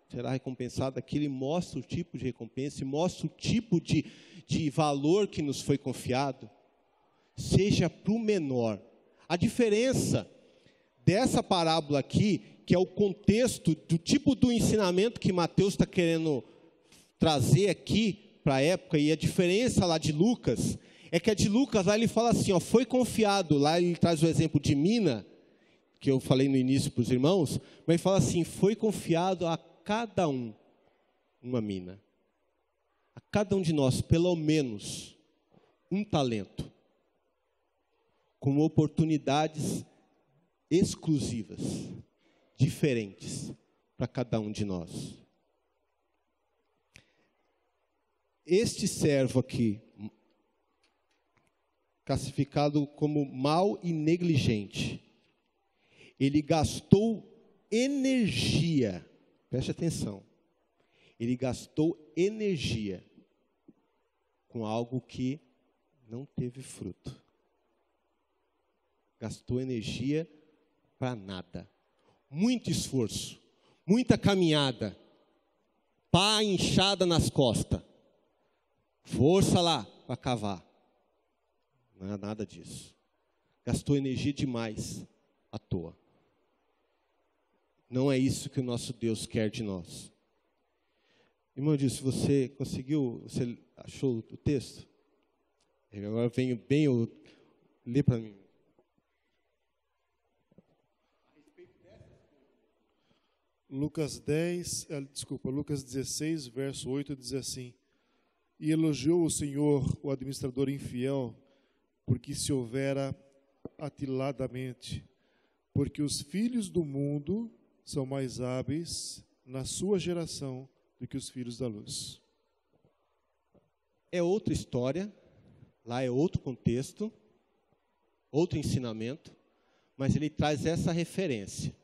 será recompensado aqui, ele mostra o tipo de recompensa, mostra o tipo de valor que nos foi confiado, seja para o menor. A diferença dessa parábola aqui, que é o contexto do tipo do ensinamento que Mateus está querendo trazer aqui para a época, e a diferença lá de Lucas, é que a de Lucas, lá ele fala assim, foi confiado, lá ele traz o exemplo de mina, que eu falei no início para os irmãos, mas ele fala assim, foi confiado a cada um uma mina. A cada um de nós, pelo menos, um talento, com oportunidades exclusivas, diferentes, para cada um de nós. Este servo aqui, classificado como mau e negligente, ele gastou energia, preste atenção, ele gastou energia com algo que não teve fruto. Gastou energia para nada. Muito esforço, muita caminhada, pá inchada nas costas, força lá para cavar. Não é nada disso. Gastou energia demais à toa. Não é isso que o nosso Deus quer de nós. Irmão, se você conseguiu, você achou o texto? Agora venho bem, lê para mim. Lucas 16, verso 8, diz assim: E elogiou o Senhor o administrador infiel, porque se houvera atiladamente, porque os filhos do mundo são mais hábeis na sua geração do que os filhos da luz. É outra história, lá é outro contexto, outro ensinamento, mas ele traz essa referência.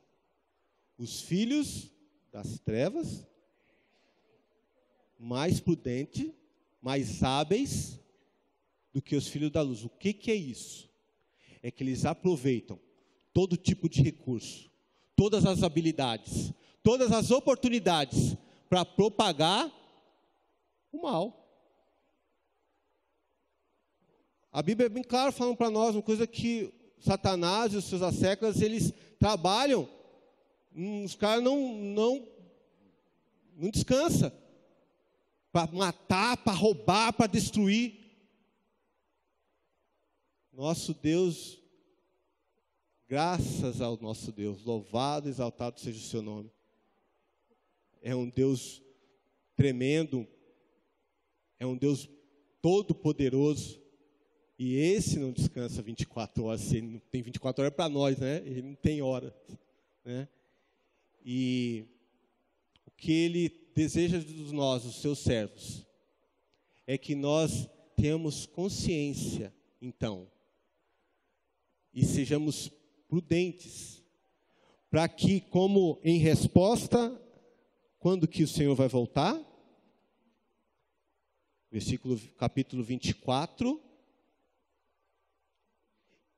Os filhos das trevas, mais prudentes, mais hábeis do que os filhos da luz. O que é isso? É que eles aproveitam todo tipo de recurso, todas as habilidades, todas as oportunidades para propagar o mal. A Bíblia é bem clara falando para nós uma coisa que Satanás e os seus asséculos, eles trabalham, os caras não descansam para matar, para roubar, para destruir. Nosso Deus, graças ao nosso Deus, louvado e exaltado seja o seu nome. É um Deus tremendo, é um Deus todo-poderoso, e esse não descansa 24 horas, ele não tem 24 horas para nós, né? Ele não tem hora, né? E o que ele deseja de nós, os seus servos, é que nós tenhamos consciência então, e sejamos prudentes, para que, como em resposta, quando que o Senhor vai voltar? Capítulo 24.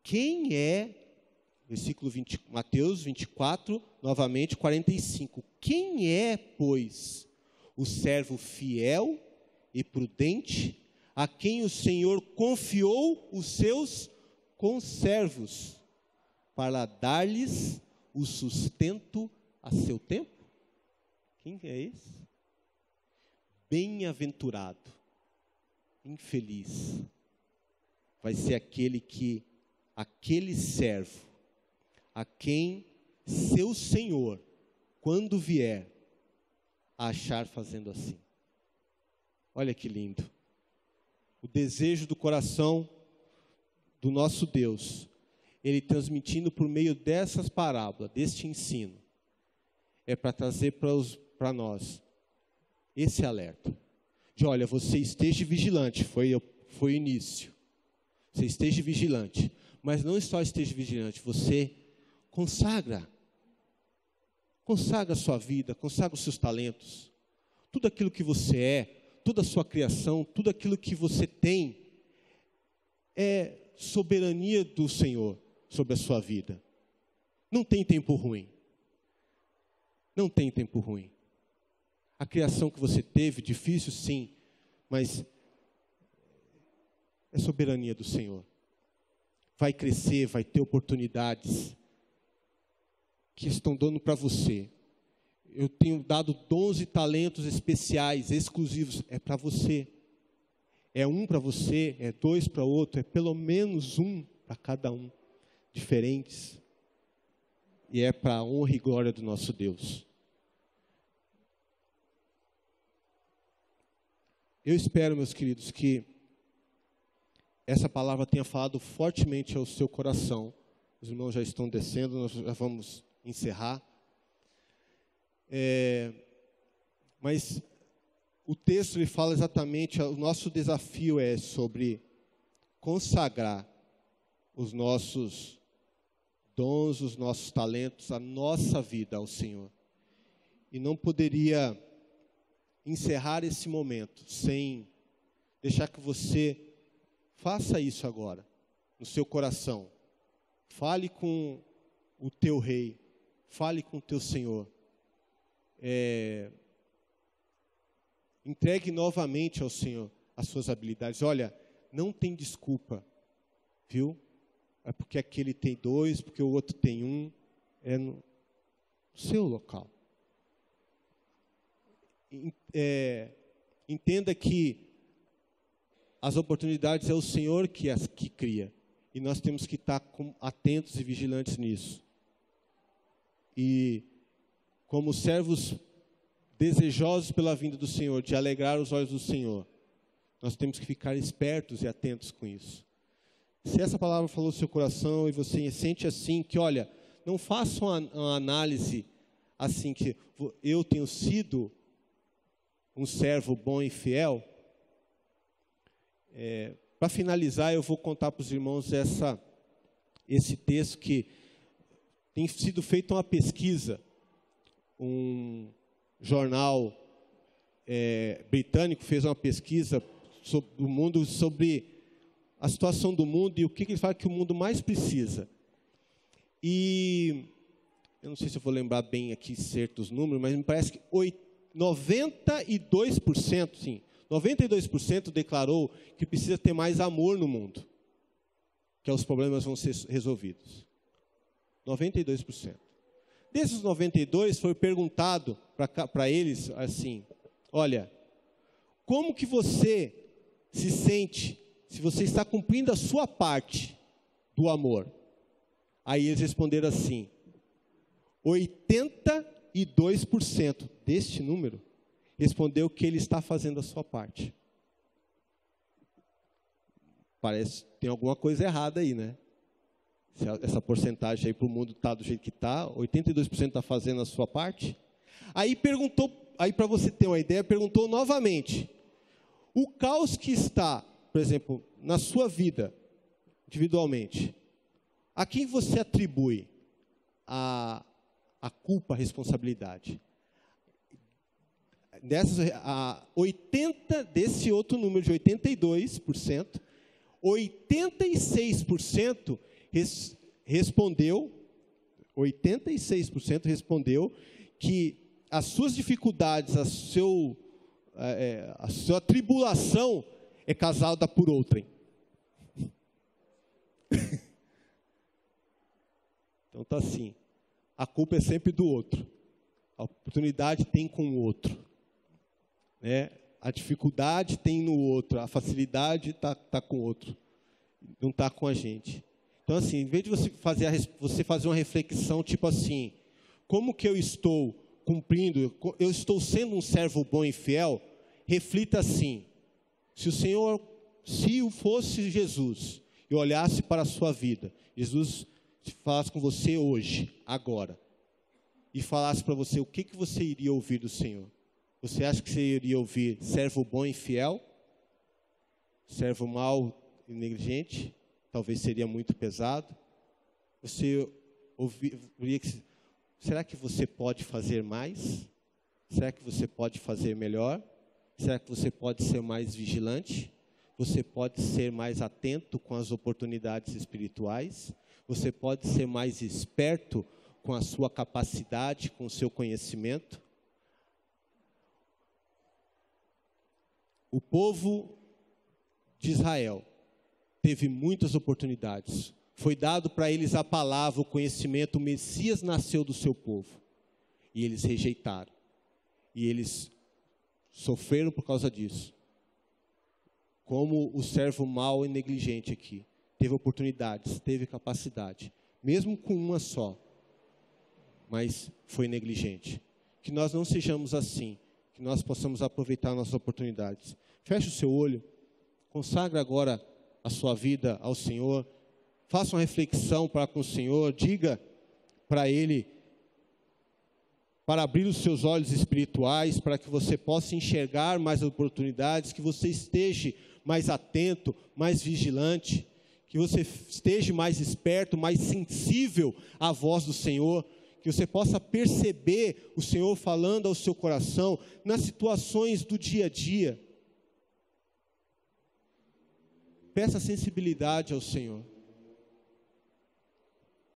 Quem é, Mateus 24, novamente 45. Quem é, pois, o servo fiel e prudente, a quem o Senhor confiou os seus conservos, para dar-lhes o sustento a seu tempo? Quem é esse? Bem-aventurado, infeliz, vai ser aquele servo, a quem seu Senhor, quando vier, achar fazendo assim. Olha que lindo. O desejo do coração do nosso Deus, Ele transmitindo por meio dessas parábolas, deste ensino, é para trazer para nós esse alerta. De olha, você esteja vigilante, foi o início. Você esteja vigilante, mas não só esteja vigilante, você consagra a sua vida, consagra os seus talentos, tudo aquilo que você é, toda a sua criação, tudo aquilo que você tem, é soberania do Senhor sobre a sua vida. Não tem tempo ruim. Não tem tempo ruim. A criação que você teve, difícil sim, mas é soberania do Senhor. Vai crescer, vai ter oportunidades que estão dando para você. Eu tenho dado dons e talentos especiais, exclusivos, é para você. É um para você, é dois para outro, é pelo menos um para cada um, diferentes. E é para a honra e glória do nosso Deus. Eu espero, meus queridos, que essa palavra tenha falado fortemente ao seu coração. Os irmãos já estão descendo, nós já vamos encerrar. Mas o texto ele fala exatamente, o nosso desafio é sobre consagrar os nossos dons, os nossos talentos, a nossa vida ao Senhor. E não poderia encerrar esse momento sem deixar que você faça isso agora, no seu coração. Fale com o teu rei, fale com o teu Senhor. Entregue novamente ao Senhor as suas habilidades. Olha, não tem desculpa, viu? É porque aquele tem dois, porque o outro tem um. É no seu local. Entenda que as oportunidades é o Senhor que as cria. E nós temos que estar atentos e vigilantes nisso. E como servos desejosos pela vinda do Senhor, de alegrar os olhos do Senhor, nós temos que ficar espertos e atentos com isso. Se essa palavra falou no seu coração e você sente assim, que olha, não faça uma análise assim, que eu tenho sido um servo bom e fiel. Para finalizar, eu vou contar para os irmãos esse texto que tem sido feita uma pesquisa. Um jornal britânico fez uma pesquisa sobre o mundo, sobre a situação do mundo e o que ele fala que o mundo mais precisa. E eu não sei se eu vou lembrar bem aqui certos números, mas me parece que 92%, sim, 92% declarou que precisa ter mais amor no mundo, que os problemas vão ser resolvidos. 92%. Desses 92, foi perguntado para eles assim, olha, como que você se sente se você está cumprindo a sua parte do amor? Aí eles responderam assim, 82% deste número respondeu que ele está fazendo a sua parte. Parece que tem alguma coisa errada aí, né? Se essa porcentagem aí para o mundo está do jeito que está, 82% está fazendo a sua parte. Aí perguntou, aí para você ter uma ideia, perguntou novamente, o caos que está, por exemplo, na sua vida, individualmente, a quem você atribui a culpa, a responsabilidade? Desse outro número de 82%, 86% respondeu, 86% respondeu que as suas dificuldades, a sua tribulação é causada por outrem. Então está assim, a culpa é sempre do outro, a oportunidade tem com o outro, né? A dificuldade tem no outro, a facilidade está com o outro, não está com a gente. Então assim, em vez de você fazer uma reflexão tipo assim, como que eu estou cumprindo, eu estou sendo um servo bom e fiel, reflita assim, se fosse Jesus e olhasse para a sua vida, Jesus falasse com você hoje, agora, e falasse para você o que você iria ouvir do Senhor. Você acha que você iria ouvir servo bom e fiel? Servo mau e negligente? Talvez seria muito pesado. Você ouviria que, será que você pode fazer mais? Será que você pode fazer melhor? Será que você pode ser mais vigilante? Você pode ser mais atento com as oportunidades espirituais? Você pode ser mais esperto com a sua capacidade, com o seu conhecimento? O povo de Israel teve muitas oportunidades. Foi dado para eles a palavra, o conhecimento, o Messias nasceu do seu povo. E eles rejeitaram. E eles sofreram por causa disso. Como o servo mau e negligente aqui. Teve oportunidades, teve capacidade, mesmo com uma só, mas foi negligente. Que nós não sejamos assim, que nós possamos aproveitar nossas oportunidades. Feche o seu olho, consagra agora a sua vida ao Senhor, faça uma reflexão para com o Senhor, diga para Ele, para abrir os seus olhos espirituais, para que você possa enxergar mais oportunidades, que você esteja mais atento, mais vigilante, que você esteja mais esperto, mais sensível à voz do Senhor, que você possa perceber o Senhor falando ao seu coração nas situações do dia a dia. Peça sensibilidade ao Senhor.